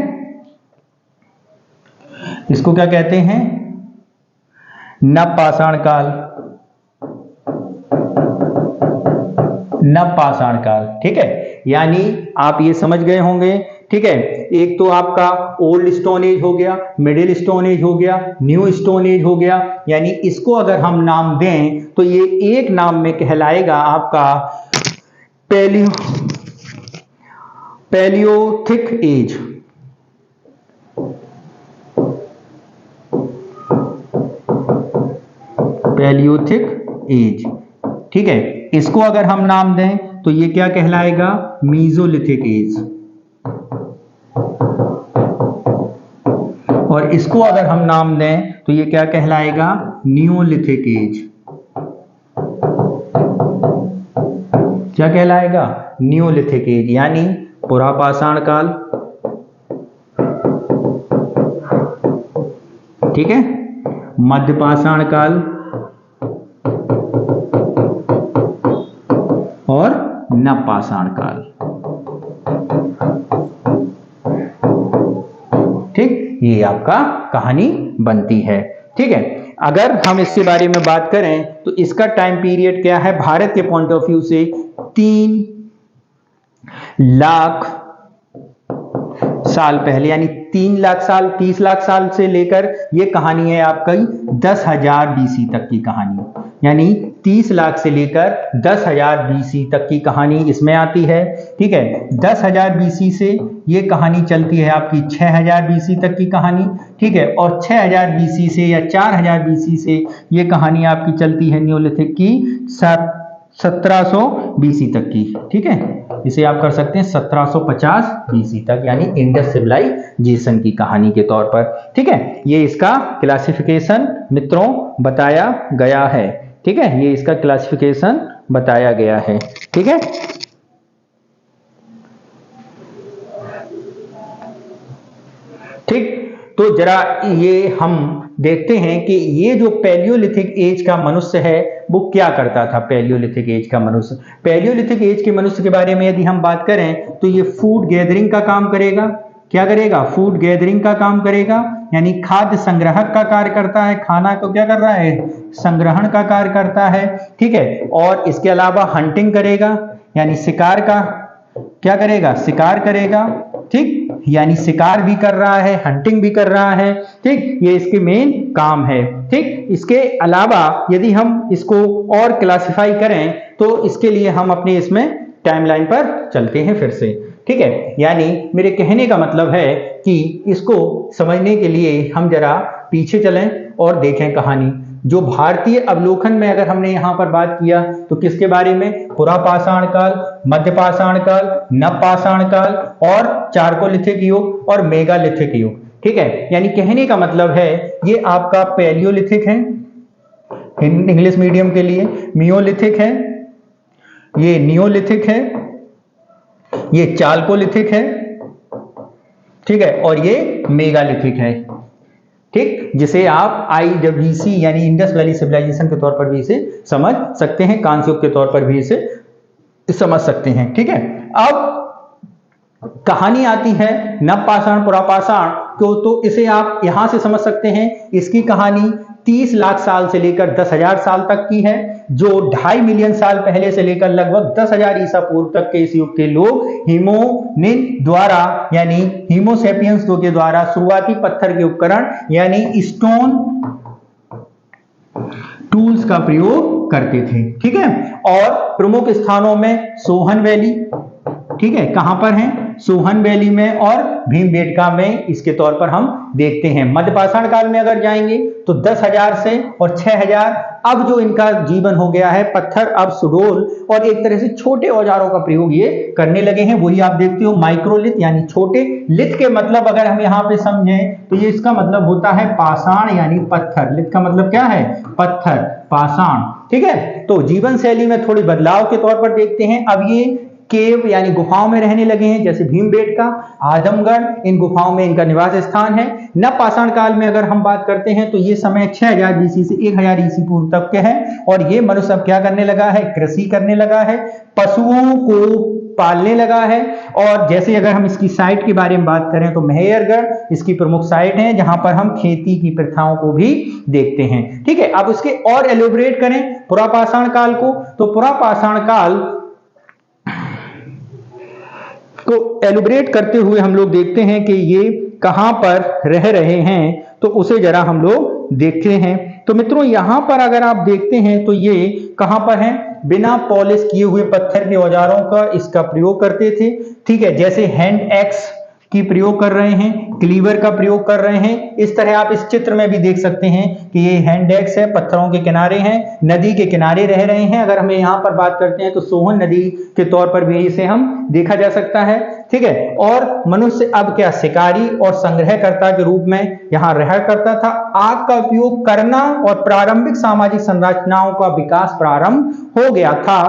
इसको क्या कहते हैं, नवपाषाण काल, नवपाषाण काल, ठीक है। यानी आप ये समझ गए होंगे, ठीक है। एक तो आपका ओल्ड स्टोन एज हो गया, मिडिल स्टोन एज हो गया, न्यू स्टोन एज हो गया। यानी इसको अगर हम नाम दें तो ये एक नाम में कहलाएगा आपका पैलियोथिक एज। पैलियोथिक एज, ठीक है। इसको अगर हम नाम दें तो ये क्या कहलाएगा, मीजोलिथिक एज। और इसको अगर हम नाम दें तो ये क्या कहलाएगा, नियोलिथिक एज। क्या कहलाएगा? न्यूलिथिक एज यानी पुरापाषाण काल। ठीक है, मध्यपाषाण काल और नवपाषाण काल। ठीक, ये आपका कहानी बनती है। ठीक है, अगर हम इसके बारे में बात करें तो इसका टाइम पीरियड क्या है? भारत के पॉइंट ऑफ व्यू से 3 लाख साल पहले, यानी 3 लाख साल, 30 लाख साल से लेकर ये कहानी है आपकी 10,000 बीसी तक की कहानी, यानी 30 लाख से लेकर 10,000 बीसी तक की कहानी इसमें आती है। ठीक है, 10,000 बीसी से ये कहानी चलती है आपकी 6,000 बीसी तक की कहानी। ठीक है, और 6,000 बीसी से या 4,000 बीसी से ये कहानी आपकी चलती है न्यूलिथिक की 1700 बीसी तक की। ठीक है, इसे आप कर सकते हैं 1750 बीसी तक, यानी इंडस सिविलाइजेशन की कहानी के तौर पर। ठीक है, ये इसका क्लासिफिकेशन मित्रों बताया गया है। ठीक है, ये इसका क्लासिफिकेशन बताया गया है। ठीक है, ठीक, तो जरा ये हम देखते हैं कि ये जो पैलियोलिथिक एज का मनुष्य है वो क्या करता था। पैलियोलिथिक एज का मनुष्य, पैलियोलिथिक एज के मनुष्य के बारे में यदि हम बात करें तो ये फूड गैदरिंग का काम करेगा। क्या करेगा? फूड गैदरिंग का काम करेगा, यानी खाद्य संग्रहक का कार्य करता है। खाना को क्या कर रहा है? संग्रहण का कार्य करता है। ठीक है, और इसके अलावा हंटिंग करेगा, यानी शिकार का क्या करेगा? शिकार करेगा। ठीक, यानी शिकार भी कर रहा है, हंटिंग भी कर रहा है। ठीक, ये इसके मेन काम है। ठीक, इसके अलावा यदि हम इसको और क्लासिफाई करें तो इसके लिए हम अपने इसमें टाइमलाइन पर चलते हैं फिर से। ठीक है, यानी मेरे कहने का मतलब है कि इसको समझने के लिए हम जरा पीछे चलें और देखें कहानी। जो भारतीय अवलोकन में अगर हमने यहां पर बात किया तो किसके बारे में? पुरापाषाण काल, मध्यपाषाण काल, नवपाषाण काल और चारकोलिथिक युग और मेगालिथिक युग। ठीक है, यानी कहने का मतलब है ये आपका पैलियोलिथिक है इंग्लिश मीडियम के लिए, मियोलिथिक है, ये नियोलिथिक है, ये चाल्कोलिथिक है। ठीक है, और ये मेगालिथिक है। ठीक, जिसे आप IWC यानी इंडस वैली सिविलाइजेशन के तौर पर भी इसे समझ सकते हैं, कांस्य युग के तौर पर भी इसे समझ सकते हैं। ठीक है, अब कहानी आती है नवपाषाण पुरापाषाण को, तो इसे आप यहां से समझ सकते हैं। इसकी कहानी 30 लाख साल से लेकर 10,000 साल तक की है, जो 2.5 मिलियन साल पहले से लेकर लगभग 10,000 ईसा पूर्व तक के इस युग के लोग हिमोनिन द्वारा यानी हीमोसेपियंस के द्वारा शुरुआती पत्थर के उपकरण यानी स्टोन टूल्स का प्रयोग करते थे। ठीक है, और प्रमुख स्थानों में सोहन वैली, ठीक है, कहां पर है? सोहन वैली में और भीमबेटका में इसके तौर पर हम देखते हैं। मध्यपाषाण काल में अगर जाएंगे तो 10,000 से और 6,000 अब जो इनका जीवन हो गया है, पत्थर अब सुडोल और एक तरह से छोटे औजारों का प्रयोग ये करने लगे हैं। वही आप देखते हो माइक्रोलिथ यानी छोटे। लिथ के मतलब अगर हम यहाँ पे समझें तो ये इसका मतलब होता है पाषाण यानी पत्थर। लिथ का मतलब क्या है? पत्थर, पाषाण। ठीक है, तो जीवन शैली में थोड़ी बदलाव के तौर पर देखते हैं। अब ये केव यानी गुफाओं में रहने लगे हैं, जैसे भीमबेटका, आजमगढ़, इन गुफाओं में इनका निवास स्थान है। नवपाषाण काल में अगर हम बात करते हैं तो ये समय 6,000 बीसी से 1,000 ईसी पूर्व तक के है, और ये मनुष्य अब क्या करने लगा है? कृषि करने लगा है, पशुओं को पालने लगा है। और जैसे अगर हम इसकी साइट के बारे में बात करें तो मेहरगढ़ इसकी प्रमुख साइट है, जहां पर हम खेती की प्रथाओं को भी देखते हैं। ठीक है, अब इसके और एलोबरेट करें पुरापाषाण काल को, तो पुरापाषाण काल को एलिब्रेट करते हुए हम लोग देखते हैं कि ये कहां पर रह रहे हैं, तो उसे जरा हम लोग देखते हैं। तो मित्रों यहां पर अगर आप देखते हैं तो ये कहां पर है? बिना पॉलिश किए हुए पत्थर के औजारों का इसका प्रयोग करते थे। ठीक है, जैसे हैंड एक्स की प्रयोग कर रहे हैं, क्लीवर का प्रयोग कर रहे हैं। इस तरह आप इस चित्र में भी देख सकते हैं कि ये हैंड एक्स है, पत्थरों के किनारे हैं, नदी के किनारे रह रहे हैं। अगर हम यहाँ पर बात करते हैं तो सोहन नदी के तौर पर भी इसे हम देखा जा सकता है। ठीक है, और मनुष्य अब क्या शिकारी और संग्रहकर्ता के रूप में यहाँ रहा करता था। आग का उपयोग करना और प्रारंभिक सामाजिक संरचनाओं का विकास प्रारंभ हो गया था।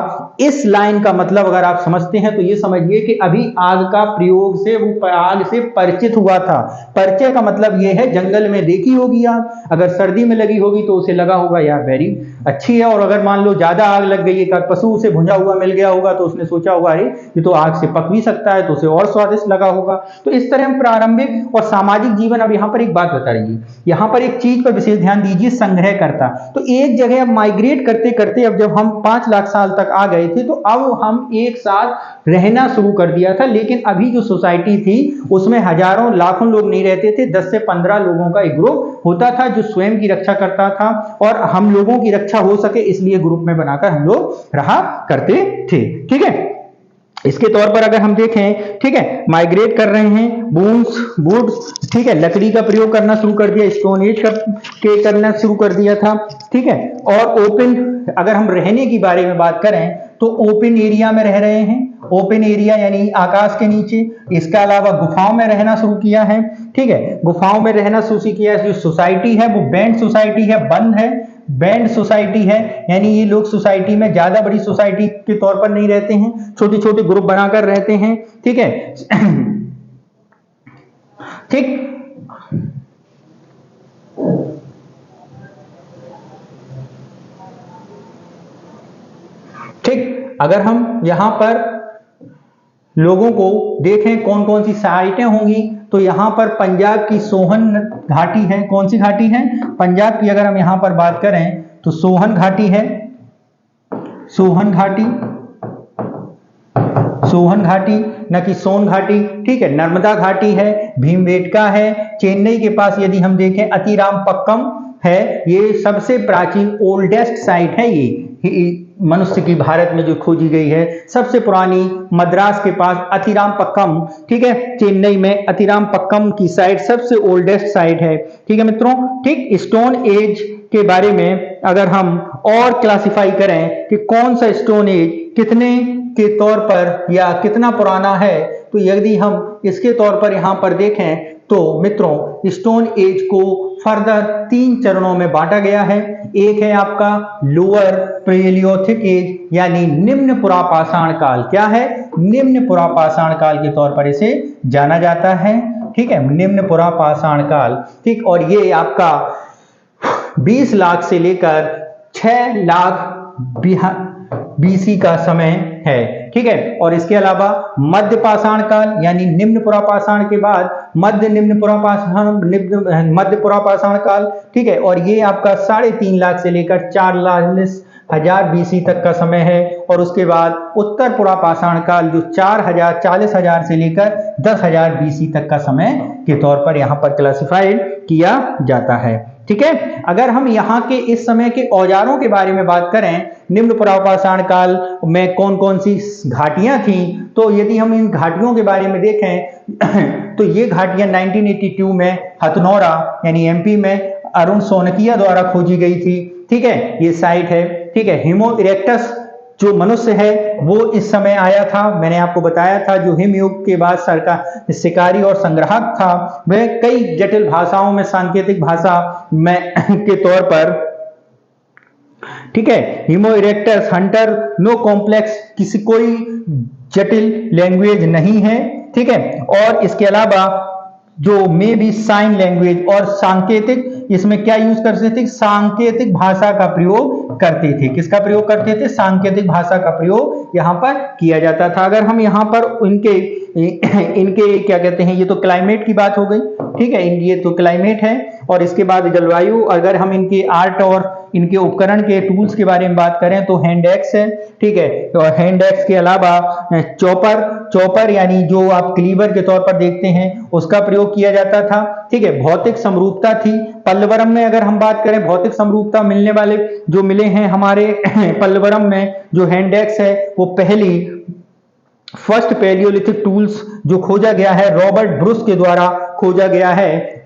इस लाइन का मतलब अगर आप समझते हैं तो ये समझिए कि अभी आग का प्रयोग से वो आग से परिचित हुआ था। परिचय का मतलब ये है जंगल में देखी होगी आग, अगर सर्दी में लगी होगी तो उसे लगा होगा यार वेरी अच्छी है, और अगर मान लो ज्यादा आग लग गई है, पशु उसे भुंजा हुआ मिल गया होगा तो उसने सोचा होगा अरे ये तो आग से पक भी सकता है, तो उसे और स्वादिष्ट लगा होगा। तो इस तरह हम प्रारंभिक और सामाजिक जीवन। अब यहाँ पर एक बात बता रही है, यहाँ पर एक चीज पर विशेष ध्यान दीजिए, संग्रह करता। तो एक जगह अब माइग्रेट करते करते अब जब हम 5 लाख साल तक आ गए थे तो अब हम एक साथ रहना शुरू कर दिया था। लेकिन अभी जो सोसाइटी थी उसमें हजारों लाखों लोग नहीं रहते थे, 10 से 15 लोगों का एक ग्रुप होता था जो स्वयं की रक्षा करता था, और हम लोगों की रक्षा हो सके इसलिए ग्रुप में बनाकर हम लोग रहा करते थे। ठीक है, इसके तौर पर अगर हम देखें, ठीक है, माइग्रेट कर रहे हैं, बून्स वुड, ठीक है, लकड़ी का प्रयोग करना शुरू कर दिया, स्टोन एज के करना शुरू कर दिया था। ठीक है, और ओपन, अगर हम रहने की बारे में बात करें तो ओपन एरिया में रह रहे हैं, ओपन एरिया यानी आकाश के नीचे। इसके अलावा गुफाओं में रहना शुरू किया है। ठीक है, गुफाओं में रहना शुरू किया है। जो सोसाइटी है वो बैंड सोसाइटी है, बंद है, बैंड सोसाइटी है, यानी ये लोग सोसाइटी में ज्यादा बड़ी सोसाइटी के तौर पर नहीं रहते हैं, छोटे छोटे ग्रुप बनाकर रहते हैं। ठीक है, ठीक, ठीक, अगर हम यहां पर लोगों को देखें कौन कौन सी साइटें होंगी, तो यहां पर पंजाब की सोहन घाटी है। कौन सी घाटी है? पंजाब की अगर हम यहां पर बात करें तो सोहन घाटी है, सोहन घाटी, सोहन घाटी, न कि सोन घाटी। ठीक है, नर्मदा घाटी है, भीमबेटका है। चेन्नई के पास यदि हम देखें अतिरामपक्कम है, ये सबसे प्राचीन ओल्डेस्ट साइट है, ये मनुष्य की भारत में जो खोजी गई है सबसे पुरानी। मद्रास के पास अतिरामपक्कम, ठीक है, चेन्नई में अतिरामपक्कम की साइट सबसे ओल्डेस्ट साइट है। ठीक है मित्रों, ठीक, स्टोन एज के बारे में अगर हम और क्लासिफाई करें कि कौन सा स्टोन एज कितने के तौर पर या कितना पुराना है, तो यदि हम इसके तौर पर यहां पर देखें तो मित्रों स्टोन एज को फर्दर 3 चरणों में बांटा गया है। एक है आपका लोअर प्रेलियोथिक एज यानी निम्न पुरापाषाण काल। क्या है? निम्न पुरापाषाण काल के तौर पर इसे जाना जाता है। ठीक है, निम्न पुरापाषाण काल। ठीक, और ये आपका 20 लाख से लेकर 6 लाख बीसी का समय है। ठीक है, और इसके अलावा मध्य पाषाण काल यानी निम्न पुरापाषाण के बाद मध्य निम्न पुरापाषाण, मध्य पुरापाषाण काल। ठीक है, और ये आपका 3.5 लाख से लेकर 4,40,000 बीसी तक का समय है। और उसके बाद उत्तर पुरापाषाण काल जो 40,000 से लेकर 10,000 बीसी तक का समय के तौर पर यहाँ पर क्लासिफाइड किया जाता है। ठीक है, अगर हम यहाँ के इस समय के औजारों के बारे में बात करें, निम्न पुरापाषाण काल में कौन कौन सी घाटियां थी, तो यदि हम इन घाटियों के बारे में देखें तो ये घाटियां 1982 में हथनौरा यानी एमपी में अरुण सोनकिया द्वारा खोजी गई थी। ठीक है, ये साइट है। ठीक है, होमो इरेक्टस जो मनुष्य है वो इस समय आया था, मैंने आपको बताया था, जो हिमयुग के बाद सरकार शिकारी और संग्राहक था। वह कई जटिल भाषाओं में सांकेतिक भाषा में के तौर पर, ठीक है, होमो इरेक्टस हंटर, नो कॉम्प्लेक्स, किसी कोई जटिल लैंग्वेज नहीं है। ठीक है, और इसके अलावा जो मे बी साइन लैंग्वेज और सांकेतिक, इसमें क्या यूज करते थे? सांकेतिक भाषा का प्रयोग करते थे। किसका प्रयोग करते थे? सांकेतिक भाषा का प्रयोग यहां पर किया जाता था। अगर हम यहां पर इनके क्या कहते हैं, ये तो क्लाइमेट की बात हो गई। ठीक है, ये तो क्लाइमेट है। और इसके बाद जलवायु, अगर हम इनके आर्ट और इनके उपकरण के टूल्स के बारे में बात करें तो हैंड एक्स है। ठीक है, तो हैंड एक्स के अलावा चॉपर यानी जो आप क्लीवर के तौर पर देखते हैं उसका प्रयोग किया जाता था। ठीक है, भौतिक समरूपता थी। पल्लवरम में अगर हम बात करें, भौतिक समरूपता मिलने वाले जो मिले हैं हमारे पल्लवरम में, जो हैंड एक्स है वो पहली फर्स्ट पैलियोलिथिक टूल्स जो खोजा गया है रॉबर्ट ब्रूस के द्वारा खोजा गया है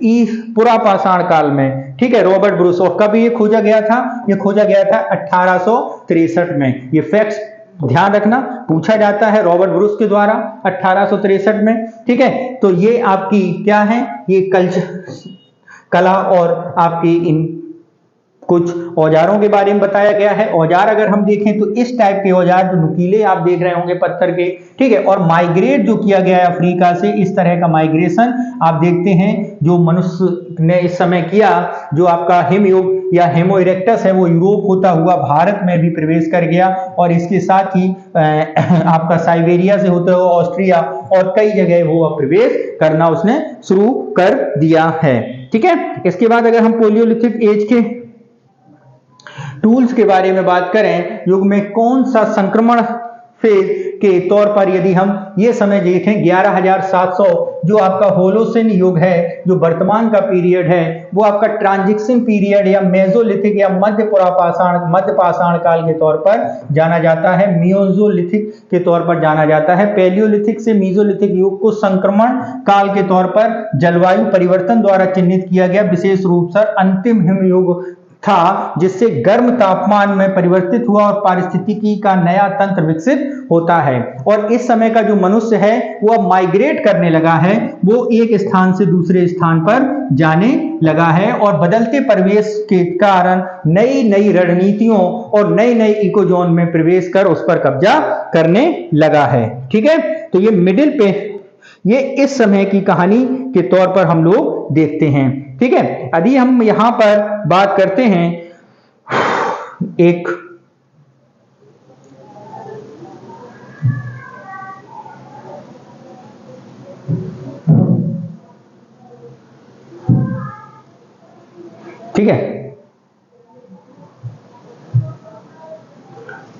पुरापाषाण काल में। ठीक है, रॉबर्ट ब्रूस। और कब ये खोजा गया था? ये खोजा गया था 1863 में। ये फैक्ट्स ध्यान रखना, पूछा जाता है रॉबर्ट ब्रूस के द्वारा 1863 में। ठीक है, तो ये आपकी क्या है? ये कला और आपकी इन कुछ औजारों के बारे में बताया गया है। औजार अगर हम देखें तो इस टाइप के औजार जो नुकीले आप देख रहे होंगे पत्थर के, ठीक है, और माइग्रेट जो किया गया है अफ्रीका से, इस तरह का माइग्रेशन आप देखते हैं जो मनुष्य ने इस समय किया। जो आपका हिमयुग या होमो इरेक्टस है वो यूरोप होता हुआ भारत में भी प्रवेश कर गया, और इसके साथ ही आपका साइबेरिया से होते हुए ऑस्ट्रिया और कई जगह वो प्रवेश करना उसने शुरू कर दिया है। ठीक है, इसके बाद अगर हम पैलियोलिथिक एज के टूल्स के बारे में बात करें, युग में कौन सा संक्रमण फेज के तौर पर यदि हम ये समय देखें 11700 जो आपका होलोसिन युग है, जो वर्तमान का पीरियड है, वो आपका ट्रांजिशन पीरियड या मेसोलिथिक या मध्य पाषाण काल के तौर पर जाना जाता है, मियोजोलिथिक के तौर पर जाना जाता है। पैलियोलिथिक से मेसोलिथिक युग को संक्रमण काल के तौर पर जलवायु परिवर्तन द्वारा चिन्हित किया गया, विशेष रूप से अंतिम हिमयुग था जिससे गर्म तापमान में परिवर्तित हुआ और पारिस्थितिकी का नया तंत्र विकसित होता है। और इस समय का जो मनुष्य है वो अब माइग्रेट करने लगा है, वो एक स्थान से दूसरे स्थान पर जाने लगा है, और बदलते परिवेश के कारण नई नई रणनीतियों और नई नई इकोजोन में प्रवेश कर उस पर कब्जा करने लगा है। ठीक है, तो ये मिडिल पे ये इस समय की कहानी के तौर पर हम लोग देखते हैं। ठीक है, यदि हम यहां पर बात करते हैं एक ठीक है,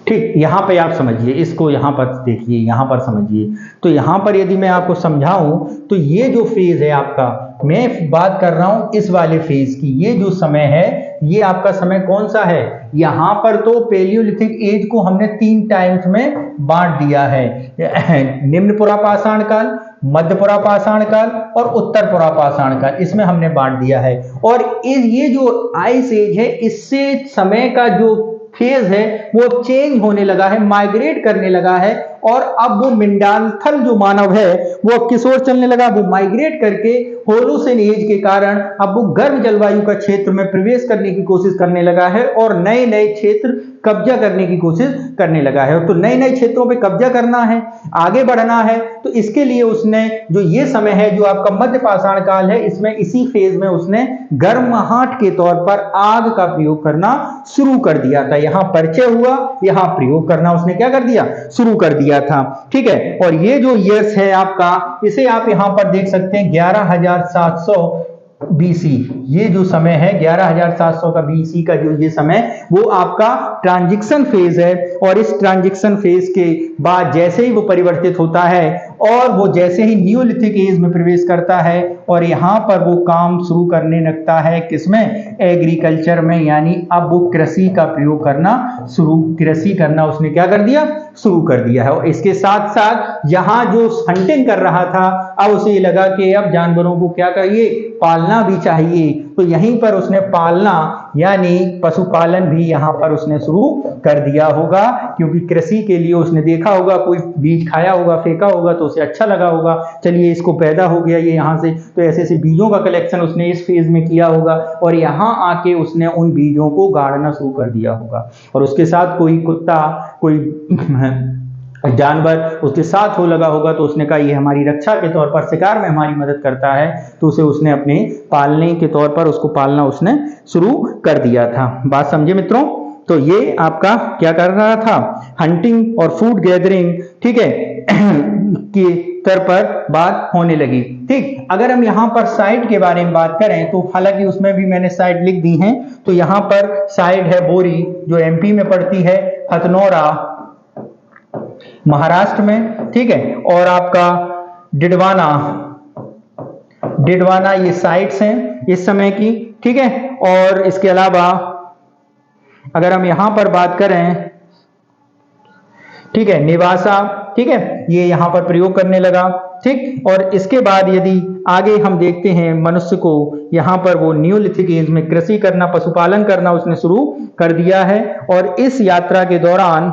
ठीक, यहां पे आप समझिए, इसको यहां पर देखिए, यहां पर समझिए। तो यहां पर यदि मैं आपको समझाऊं तो ये जो फेज है आपका, मैं बात कर रहा हूं इस वाले फेज की, ये जो समय है ये आपका समय कौन सा है, यहां पर तो पैलियोलिथिक एज को हमने 3 टाइम्स में बांट दिया है, निम्न पुरापाषाण काल, मध्य पुरापाषाण काल और उत्तर पुरापाषाण काल, इसमें हमने बांट दिया है। और ये जो आइस एज है, इससे समय का जो फेज है वो चेंज होने लगा है, माइग्रेट करने लगा है, और अब वो मिंडालथल जो मानव है वो अब किस ओर चलने लगा, वो माइग्रेट करके होलोसिन एज के कारण अब वो गर्म जलवायु का क्षेत्र में प्रवेश करने की कोशिश करने लगा है और नए नए क्षेत्र कब्जा करने की कोशिश करने लगा है। तो नए नए क्षेत्रों पे कब्जा करना है, आगे बढ़ना है, तो इसके लिए उसने जो ये समय है जो आपका मध्य पाषाण काल है, इसमें इसी फेज में उसने गर्माहट के तौर पर आग का प्रयोग करना शुरू कर दिया था। यहां परिचय हुआ, यहां प्रयोग करना उसने क्या कर दिया, शुरू कर दिया था। ठीक है, और ये जो ईयर्स है आपका, इसे आप यहां पर देख सकते हैं 11700 बीसी, ये जो समय है 11700 का बीसी का जो ये समय, वो आपका ट्रांजिशन फेज है। और इस ट्रांजिशन फेज के बाद जैसे ही वो परिवर्तित होता है और वो जैसे ही न्यूलिथिक एज में प्रवेश करता है और यहाँ पर वो काम शुरू करने लगता है किसमें, एग्रीकल्चर में, यानी अब वो कृषि का प्रयोग करना कृषि करना उसने क्या कर दिया, शुरू कर दिया है। और इसके साथ साथ यहाँ जो हंटिंग कर रहा था, अब उसे ये लगा कि अब जानवरों को क्या करिए, पालना भी चाहिए, तो यहीं पर उसने पालना यानी पशुपालन भी यहाँ पर उसने शुरू कर दिया होगा, क्योंकि कृषि के लिए उसने देखा होगा, कोई बीज खाया होगा, फेंका होगा, तो उसे अच्छा लगा होगा, चलिए इसको पैदा हो गया ये यहाँ से, तो ऐसे ऐसे बीजों का कलेक्शन उसने इस फेज में किया होगा और यहाँ आके उसने उन बीजों को गाड़ना शुरू कर दिया होगा। और उसके साथ कोई कुत्ता, कोई जानवर उसके साथ हो लगा होगा, तो उसने कहा ये हमारी रक्षा के तौर पर, शिकार में हमारी मदद करता है, तो उसे उसने अपने पालने के तौर पर उसको पालना उसने शुरू कर दिया था। बात समझे मित्रों? तो ये आपका क्या कर रहा था, हंटिंग और फूड गैदरिंग, ठीक है, के स्तर पर बात होने लगी। ठीक, अगर हम यहाँ पर साइट के बारे में बात करें तो हालांकि उसमें भी मैंने साइट लिख दी हैं, तो यहाँ पर साइट है बोरी जो एमपी में पड़ती है, हथनौरा महाराष्ट्र में, ठीक है, और आपका डिडवाना ये साइट्स हैं इस समय की। ठीक है, और इसके अलावा अगर हम यहां पर बात करें, ठीक है, निवासा, ठीक है, ये यहां पर प्रयोग करने लगा। ठीक, और इसके बाद यदि आगे हम देखते हैं मनुष्य को, यहां पर वो न्यूलिथिक एज में कृषि करना, पशुपालन करना उसने शुरू कर दिया है। और इस यात्रा के दौरान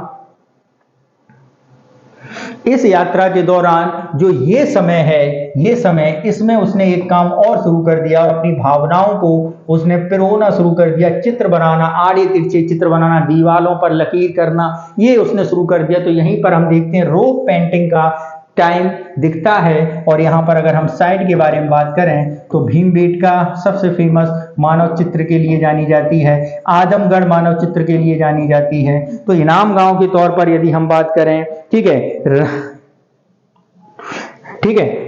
इस यात्रा के दौरान जो ये समय है, ये समय इसमें उसने एक काम और शुरू कर दिया, अपनी भावनाओं को उसने पिरोना शुरू कर दिया, चित्र बनाना, आड़े तिरछे चित्र बनाना, दीवारों पर लकीर करना, ये उसने शुरू कर दिया। तो यहीं पर हम देखते हैं रोक पेंटिंग का टाइम दिखता है। और यहाँ पर अगर हम साइड के बारे में बात करें तो भीमबेटका सबसे फेमस मानव चित्र के लिए जानी जाती है, आजमगढ़ मानव चित्र के लिए जानी जाती है। तो इनाम गांव के तौर पर यदि हम बात करें, ठीक है,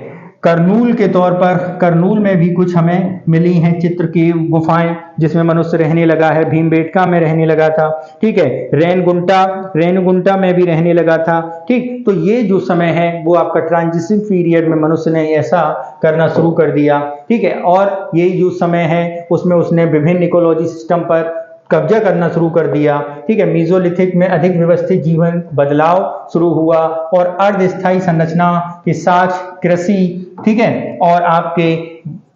करनूल के तौर पर, करनूल में भी कुछ हमें मिली हैं चित्र की गुफाएं जिसमें मनुष्य रहने लगा है, भीमबेटका में रहने लगा था, ठीक है, रेनगुंटा में भी रहने लगा था, ठीक। तो ये जो समय है वो आपका ट्रांजिशन पीरियड में मनुष्य ने ऐसा करना शुरू कर दिया, ठीक है। और ये जो समय है उसमें उसने विभिन्न इकोलॉजी सिस्टम पर कब्जा करना शुरू कर दिया, ठीक है। मीजोलिथिक में अधिक व्यवस्थित जीवन बदलाव शुरू हुआ और अर्धस्थायी संरचना के साथ कृषि, ठीक है, और आपके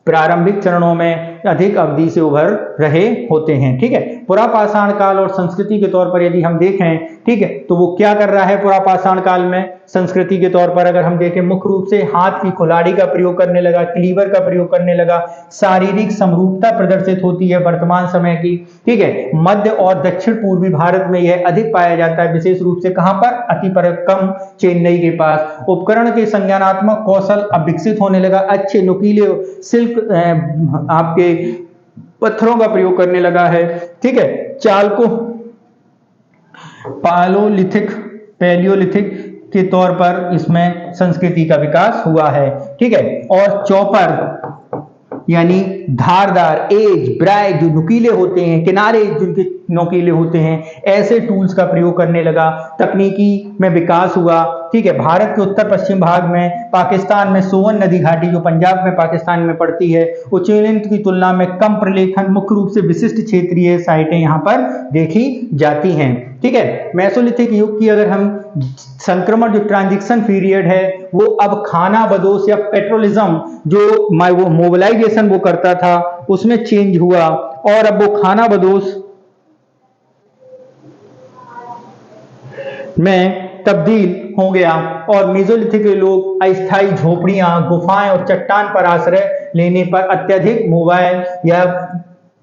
प्रारंभिक चरणों में अधिक अवधि से उभर रहे होते हैं, ठीक है। पुरापाषाण काल और संस्कृति के तौर पर यदि हम देखें, ठीक है, तो वो क्या कर रहा है पुरापाषाण काल में संस्कृति के तौर पर अगर हम देखें, मुख्य रूप से हाथ की कुल्हाड़ी का प्रयोग करने लगा, क्लीवर का प्रयोग करने लगा, शारीरिक समरूपता प्रदर्शित होती है वर्तमान समय की, ठीक है। मध्य और दक्षिण पूर्वी भारत में यह अधिक पाया जाता है, विशेष रूप से कहां पर, अतिपरक्कम चेन्नई के पास। उपकरण के संज्ञानात्मक कौशल अब विकसित होने लगा, अच्छे नुकीले सिल्क आपके पत्थरों का प्रयोग करने लगा है, ठीक है। चालकों पैलियोलिथिक के तौर पर इसमें संस्कृति का विकास हुआ है, ठीक है। और चॉपर यानी धारदार, एज, ब्राइट जो नुकीले होते हैं, किनारे जिनके नुकीले होते हैं, ऐसे टूल्स का प्रयोग करने लगा, तकनीकी में विकास हुआ, ठीक है। भारत के उत्तर पश्चिम भाग में, पाकिस्तान में सोवन नदी घाटी जो पंजाब में पाकिस्तान में पड़ती है, उच्चैलित की तुलना में कम प्रलेखन, मुख्य रूप से विशिष्ट क्षेत्रीय साइटें यहाँ पर देखी जाती हैं, ठीक है। मेसोलिथिक युग की अगर हम संक्रमण जो ट्रांजिशन पीरियड है वो अब खाना बदोश या पेट्रोलिज्म जो वो मोबिलाइजेशन वो करता था उसमें चेंज हुआ और अब वो खाना बदोश में तब्दील हो गया और मेसोलिथिक के लोग अस्थायी झोपड़ियां, गुफाएं और चट्टान पर आश्रय लेने पर अत्यधिक मोबाइल या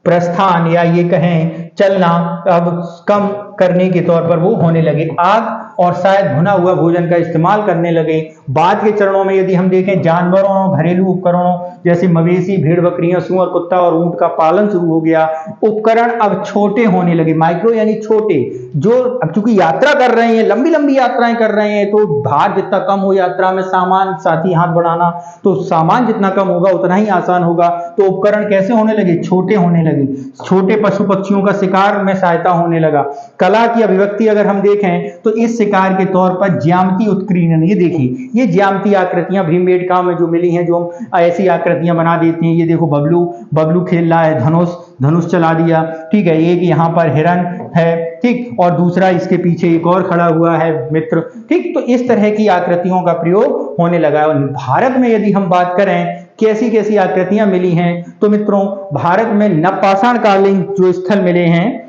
प्रस्थान या ये कहें चलना अब कम करने के तौर पर वो होने लगे। आग और शायद भुना हुआ भोजन का इस्तेमाल करने लगे। बाद के चरणों में यदि हम देखें, जानवरों, घरेलू उपकरणों जैसे मवेशी, भेड़, बकरियां, सूअर, कुत्ता और ऊंट का पालन शुरू हो गया। उपकरण अब छोटे होने लगे, माइक्रो यानी छोटे, जो अब चूंकि यात्रा कर रहे हैं, लंबी लंबी यात्राएं कर रहे हैं, तो भार जितना कम हो यात्रा में, सामान साथ ही हाथ बढ़ाना, तो सामान जितना कम होगा उतना ही आसान होगा। तो उपकरण कैसे होने लगे, छोटे होने लगे। छोटे पशु पक्षियों का शिकार में सहायता होने लगा। कला की अभिव्यक्ति अगर हम देखें तो इस शिकार के तौर पर ज्यामिति उत्कीर्णन, ये देखिए, ये ज्यामिति आकृतियां भीमबेटका में जो मिली हैं, जो हम ऐसी आकृतियां बना देते हैं। ये देखो बबलू खेल रहा है, धनुष चला दिया, ठीक है। एक यहाँ पर हिरन है, ठीक, और दूसरा इसके पीछे एक और खड़ा हुआ है मित्र, ठीक। तो इस तरह की आकृतियों का प्रयोग होने लगा। और भारत में यदि हम बात करें कैसी कैसी आकृतियां मिली हैं, तो मित्रों भारत में नवपाषाण कालीन जो स्थल मिले हैं,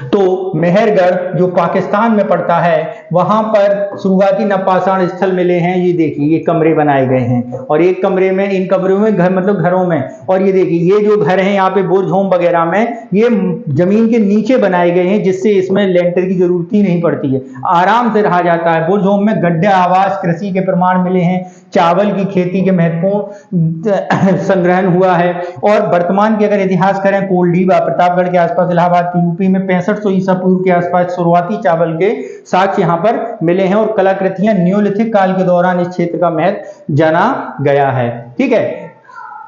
तो मेहरगढ़ जो पाकिस्तान में पड़ता है वहां पर शुरुआती नवपाषाण स्थल मिले हैं। ये देखिए, ये कमरे बनाए गए हैं और एक कमरे में, इन कमरों में घर मतलब घरों में, और ये देखिए ये जो घर हैं यहाँ पे बुर्ज होम वगैरह में, ये जमीन के नीचे बनाए गए हैं जिससे इसमें लेंटर की जरूरत ही नहीं पड़ती है, आराम से रहा जाता है। बुर्ज होम में गड्ढा आवास, कृषि के प्रमाण मिले हैं, चावल की खेती के महत्वपूर्ण संग्रहण हुआ है। और वर्तमान की अगर इतिहास करें, कोल्डीबा प्रतापगढ़ के आसपास, इलाहाबाद की यूपी में 6500 ईसा पूर्व के आसपास शुरुआती चावल के साक्ष्य यहाँ पर मिले हैं। और कलाकृतियां नियोलिथिक काल के दौरान इस क्षेत्र का महत्व जाना गया है, ठीक है,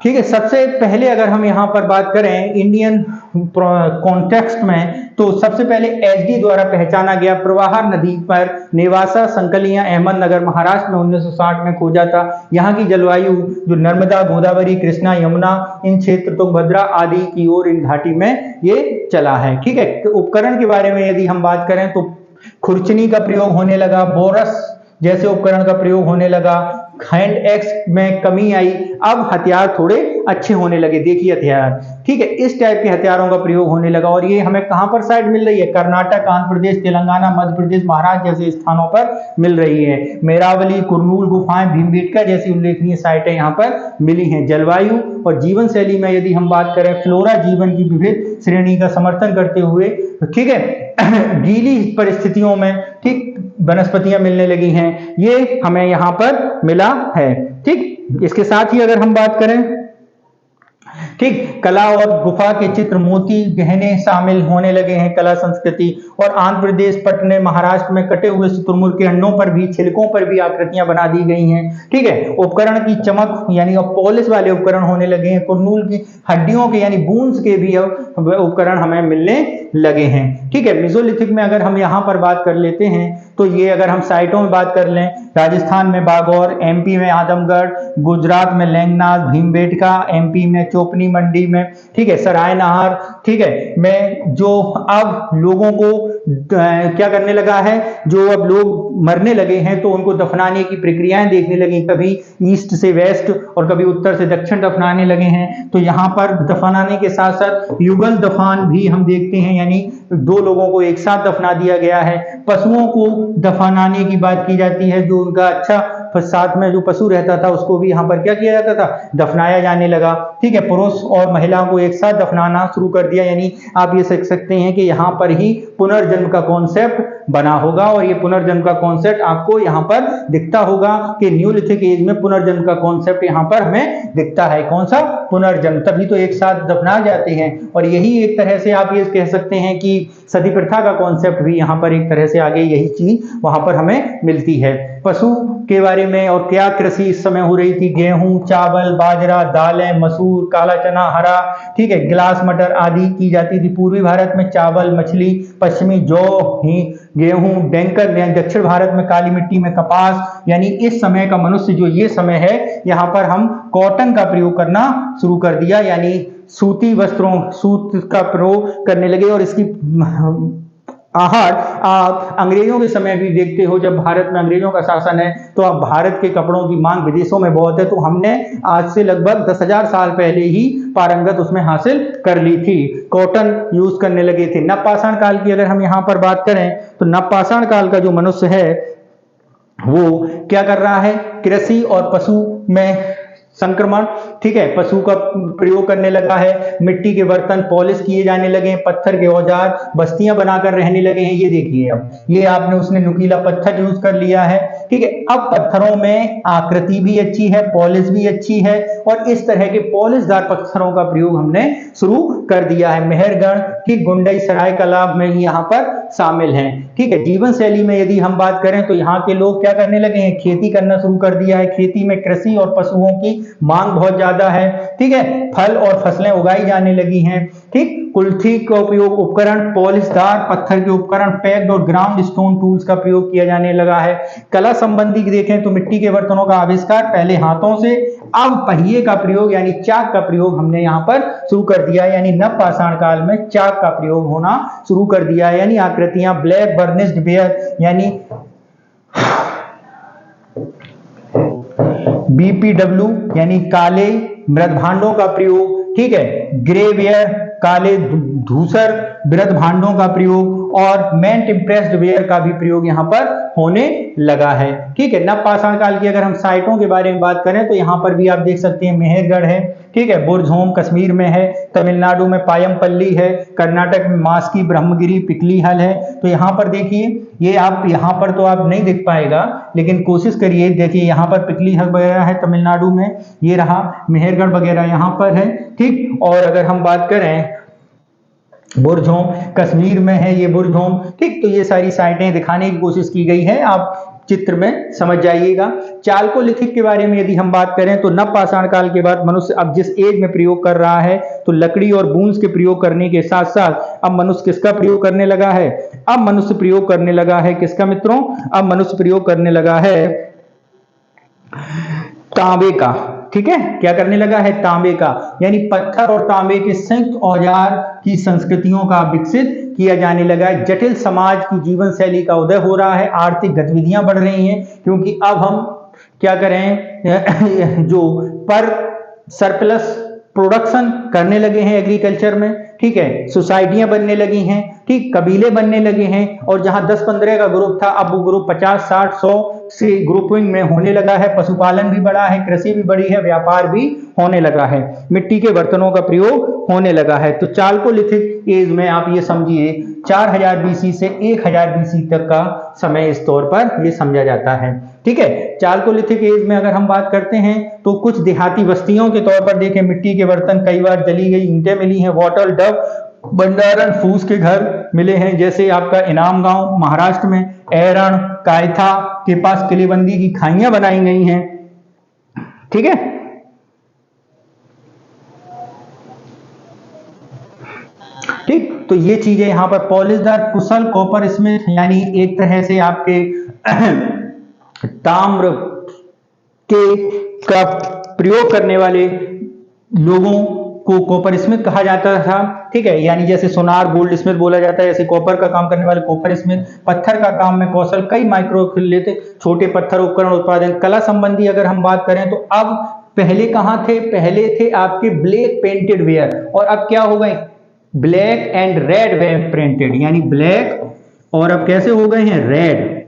ठीक है। सबसे पहले अगर हम यहाँ पर बात करें इंडियन कॉन्टेक्स्ट में, तो सबसे पहले एचडी द्वारा पहचाना गया प्रवाहर नदी पर नेवासा संकलियां अहमदनगर महाराष्ट्र में 1960 में खोजा था। यहाँ की जलवायु जो नर्मदा, गोदावरी, कृष्णा, यमुना, इन क्षेत्र तुंगभद्रा आदि की ओर इन घाटी में ये चला है, ठीक है। तो उपकरण के बारे में यदि हम बात करें तो खुरचनी का प्रयोग होने लगा, बोरस जैसे उपकरण का प्रयोग होने लगा, हैंड एक्स में कमी आई, अब हथियार थोड़े अच्छे होने लगे। देखिए हथियार, ठीक है, इस टाइप के हथियारों का प्रयोग होने लगा। और ये हमें कहां पर साइट मिल रही है? कर्नाटक, आंध्र प्रदेश, तेलंगाना, मध्य प्रदेश, महाराष्ट्र जैसे स्थानों पर मिल रही है। मेरावली, कुरनूल गुफाएं, भीमबेटका जैसी उल्लेखनीय साइटें यहाँ पर मिली हैं। जलवायु और जीवन शैली में यदि हम बात करें, फ्लोरा जीवन की विविध श्रेणी का समर्थन करते हुए, ठीक है, गीली परिस्थितियों में, ठीक, वनस्पतियां मिलने लगी हैं, ये हमें यहाँ पर मिला है। ठीक, इसके साथ ही अगर हम बात करें, ठीक, कला और गुफा के चित्र, मोती, गहने शामिल होने लगे हैं कला संस्कृति। और आंध्र प्रदेश, पटने, महाराष्ट्र में कटे हुए शुतुरमुर्ग के अंडों पर भी, छिलकों पर भी आकृतियां बना दी गई हैं। ठीक है, उपकरण की चमक यानी अब पॉलिश वाले उपकरण होने लगे हैं। कुरनूल की हड्डियों के यानी बोन्स के भी अब उपकरण हमें मिलने लगे हैं। ठीक है, मेसोलिथिक में अगर हम यहाँ पर बात कर लेते हैं तो ये अगर हम साइटों में बात कर लें, राजस्थान में बागौर, एमपी में आदमगढ़, गुजरात में लैंगनाथ, भीमबेटका, एमपी में चोपनी मंडी में, ठीक है, सराय नहार, ठीक है, में जो अब लोगों को क्या करने लगा है, जो अब लोग मरने लगे हैं तो उनको दफनाने की प्रक्रियाएं देखने लगी, कभी ईस्ट से वेस्ट और कभी उत्तर से दक्षिण दफनाने लगे हैं। तो यहाँ पर दफनाने के साथ साथ युगल दफान भी हम देखते हैं, यानी दो लोगों को एक साथ दफना दिया गया है। पशुओं को दफनाने की बात की जाती है, जो उनका अच्छा साथ में जो पशु रहता था उसको भी यहाँ पर क्या किया जाता था, दफनाया जाने लगा। ठीक है, पुरुष और महिलाओं को एक साथ दफनाना शुरू कर दिया, यानी आप ये सोच सकते हैं कि यहाँ पर ही पुनर्जन्म का कॉन्सेप्ट बना होगा। और ये पुनर्जन्म का कॉन्सेप्ट आपको यहाँ पर दिखता होगा कि न्यूलिथिक एज में पुनर्जन्म का कॉन्सेप्ट यहाँ पर हमें दिखता है। कौन सा? पुनर्जन्म, तभी तो एक साथ दफना जाते हैं। और यही एक तरह से आप ये कह सकते हैं कि सती प्रथा का कॉन्सेप्ट भी यहाँ पर एक तरह से आगे यही चीज वहां पर हमें मिलती है। पशु के बारे में और क्या कृषि इस समय हो रही थी, गेहूं, चावल, बाजरा, दालें, मसूर, काला चना, हरा, ठीक है, गिलास मटर आदि की जाती थी। पूर्वी भारत में चावल, मछली, पश्चिमी जौ, गेहूं, डेंकर, दक्षिण भारत में काली मिट्टी में कपास। यानी इस समय का मनुष्य जो ये समय है, यहाँ पर हम कॉटन का प्रयोग करना शुरू कर दिया, यानी सूती वस्त्रों, सूत का प्रयोग करने लगे। और इसकी आहार आप अंग्रेजों के समय भी देखते हो, जब भारत में अंग्रेजों का शासन है तो अब भारत के कपड़ों की मांग विदेशों में बहुत है, तो हमने आज से लगभग 10,000 साल पहले ही पारंगत उसमें हासिल कर ली थी। कॉटन यूज करने लगे थे। नवपाषाण काल की अगर हम यहाँ पर बात करें तो नवपाषाण काल का जो मनुष्य है वो क्या कर रहा है, कृषि और पशु में संक्रमण, ठीक है, पशु का प्रयोग करने लगा है। मिट्टी के बर्तन पॉलिश किए जाने लगे हैं, पत्थर के औजार, बस्तियां बनाकर रहने लगे हैं। ये देखिए, अब ये आपने उसने नुकीला पत्थर यूज कर लिया है, ठीक है। अब पत्थरों में आकृति भी अच्छी है, पॉलिश भी अच्छी है, और इस तरह के पॉलिशदार पत्थरों का प्रयोग हमने शुरू कर दिया है। मेहरगढ़ की गुंडई सराय कला में यहाँ पर शामिल है, ठीक है। जीवन शैली में यदि हम बात करें तो यहाँ के लोग क्या करने लगे हैं, खेती करना शुरू कर दिया है। खेती में कृषि और पशुओं की मांग बहुत ज्यादा है, ठीक है। फल और फसलें उगाई जाने लगी हैं, ठीक। कुल्थी का उपयोग, उपकरण, पॉलिशदार पत्थर के उपकरण, पैक्ड और ग्राउंड स्टोन टूल्स का प्रयोग किया जाने लगा है। कला संबंधी देखें तो मिट्टी के बर्तनों का आविष्कार पहले हाथों से, अब पहिए का प्रयोग यानी चाक का प्रयोग हमने यहाँ पर शुरू कर दिया, यानी नवपाषाण काल में चाक का प्रयोग होना शुरू कर दिया। यानी आकृतियां ब्लैक बर्निश्ड वेयर यानी BPW यानी काले मृद भांडों का प्रयोग, ठीक है। ग्रे वेयर काले धूसर मृद भांडों का प्रयोग, और मेंट इम्प्रेस्ड वेयर का भी प्रयोग यहाँ पर होने लगा है, ठीक है। नवपाषाण काल की अगर हम साइटों के बारे में बात करें तो यहाँ पर भी आप देख सकते हैं मेहरगढ़ है, ठीक है। बुर्जहोम कश्मीर में है, तमिलनाडु में पायमपल्ली है, कर्नाटक में मास्की, ब्रह्मगिरी, पिकलीहल है। तो यहाँ पर देखिए, ये आप यहाँ पर तो आप नहीं दिख पाएगा, लेकिन कोशिश करिए, देखिए यहाँ पर पिकलीहल वगैरह है तमिलनाडु में, ये रहा मेहरगढ़ वगैरह यहाँ पर है, ठीक। और अगर हम बात करें बुर्जहोम कश्मीर में है, ये बुर्जहोम, ठीक। तो ये सारी साइटें दिखाने की कोशिश की गई है, आप चित्र में समझ जाइएगा। चालकोलिथिक के बारे में यदि हम बात करें तो नवपाषाण काल के बाद मनुष्य अब जिस एज में प्रयोग कर रहा है, तो लकड़ी और बूंस के प्रयोग करने के साथ साथ अब मनुष्य किसका प्रयोग करने लगा है, अब मनुष्य प्रयोग करने लगा है किसका मित्रों, अब मनुष्य प्रयोग करने लगा है तांबे का, ठीक है। क्या करने लगा है, तांबे का, यानी पत्थर और तांबे के संयुक्त औजार की संस्कृतियों का विकसित किया जाने लगा है। जटिल समाज की जीवन शैली का उदय हो रहा है, आर्थिक गतिविधियां बढ़ रही हैं, क्योंकि अब हम क्या करें, जो पर सरप्लस प्रोडक्शन करने लगे हैं एग्रीकल्चर में, ठीक है, सोसाइटियां बनने लगी हैं, ठीक, कबीले बनने लगे हैं, और जहां 10-15 का ग्रुप था अब वो ग्रुप 50, 60, 100 से ग्रुपिंग में होने लगा है। पशुपालन भी बढ़ा है, कृषि भी बढ़ी है, व्यापार भी होने लगा है, मिट्टी के बर्तनों का प्रयोग होने लगा है। तो चालकोलिथिक एज में आप ये समझिए 4000 बीसी से 1000 बीसी तक का समय इस तौर पर ये समझा जाता है, ठीक है। चालकोलिथिक एज में अगर हम बात करते हैं तो कुछ देहाती बस्तियों के तौर पर देखें, मिट्टी के बर्तन कई बार जली गई ईंटें मिली हैं, वाटल डब भंडारण फूस के घर मिले हैं, जैसे आपका इनाम गांव महाराष्ट्र में, एरण कायथा के पास किलेबंदी की खाइयां बनाई गई हैं, ठीक है। ठीक, तो ये चीजें यहां पर पॉलिशदार कुशल कॉपर स्मिथ, यानी एक तरह से आपके ताम्र के का प्रयोग करने वाले लोगों को कॉपर स्मिथ कहा जाता था, ठीक है। यानी जैसे सोनार गोल्ड स्मिथ बोला जाता है, ऐसे कॉपर का काम करने वाले कॉपर स्मिथ। पत्थर का काम में कौशल, कई माइक्रो लेते छोटे पत्थर उपकरण उत्पादन। कला संबंधी अगर हम बात करें तो अब पहले कहां थे, पहले थे आपके ब्लैक पेंटेड वेयर, और अब क्या हो गए, black and red ware printed, यानी ब्लैक और अब कैसे हो गए हैं, रेड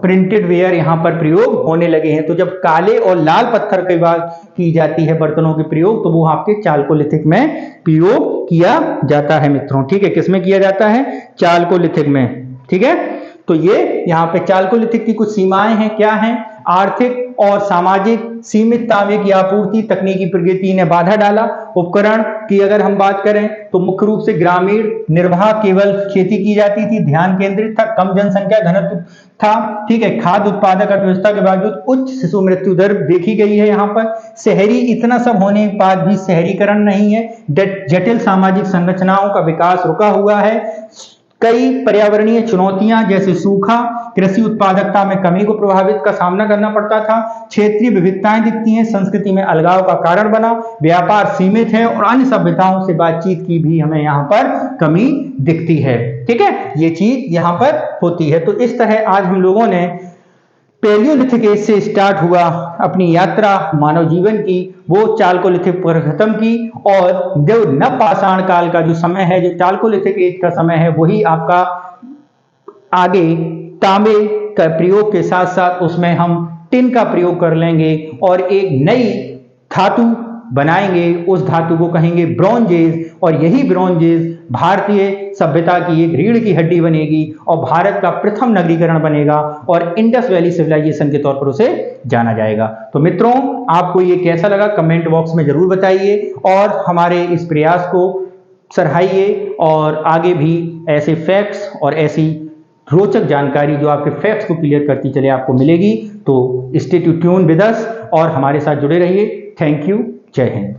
प्रिंटेड वेयर यहां पर प्रयोग होने लगे हैं। तो जब काले और लाल पत्थर की बात की जाती है बर्तनों के प्रयोग, तो वो आपके चालकोलिथिक में प्रयोग किया जाता है मित्रों, ठीक है। किसमें किया जाता है, चालकोलिथिक में, ठीक है। तो ये यहाँ पे चालकोलिथिक की कुछ सीमाएं हैं, क्या हैं, आर्थिक और सामाजिक सीमित तांबे की आपूर्ति, तकनीकी प्रगति ने बाधा डाला। उपकरण की अगर हम बात करें तो मुख्य रूप से ग्रामीण निर्वाह, केवल खेती की जाती थी, ध्यान केंद्रित था, कम जनसंख्या घनत्व था, ठीक है। खाद्य उत्पादक अर्थव्यवस्था के बावजूद उच्च शिशु मृत्यु दर देखी गई है यहाँ पर। शहरी, इतना सब होने के बाद भी शहरीकरण नहीं है, जटिल सामाजिक संरचनाओं का विकास रुका हुआ है। कई पर्यावरणीय चुनौतियां जैसे सूखा, कृषि उत्पादकता में कमी को प्रभावित का सामना करना पड़ता था। क्षेत्रीय विविधताएं दिखती हैं, संस्कृति में अलगाव का कारण बना, व्यापार सीमित है, और अन्य सभ्यताओं से बातचीत की भी हमें यहाँ पर कमी दिखती है, ठीक है। ये चीज यहाँ पर होती है। तो इस तरह आज हम लोगों ने पैलियोलिथिक एज से स्टार्ट हुआ अपनी यात्रा मानव जीवन की, वो चालकोलिथिक पर खत्म की, और जो नवपाषाण काल का जो समय है, जो चालकोलिथिक एज का समय है, वही आपका आगे तांबे का प्रयोग के साथ साथ उसमें हम टिन का प्रयोग कर लेंगे और एक नई धातु बनाएंगे, उस धातु को कहेंगे ब्रॉन्जेज, और यही ब्रॉन्जेज भारतीय सभ्यता की एक रीढ़ की हड्डी बनेगी और भारत का प्रथम नगरीकरण बनेगा, और इंडस वैली सिविलाइजेशन के तौर पर उसे जाना जाएगा। तो मित्रों, आपको ये कैसा लगा कमेंट बॉक्स में जरूर बताइए, और हमारे इस प्रयास को सराहिए, और आगे भी ऐसे फैक्ट्स और ऐसी रोचक जानकारी जो आपके फैक्ट्स को क्लियर करती चले आपको मिलेगी। तो स्टे ट्यून विद अस और हमारे साथ जुड़े रहिए। थैंक यू, जय हिंद।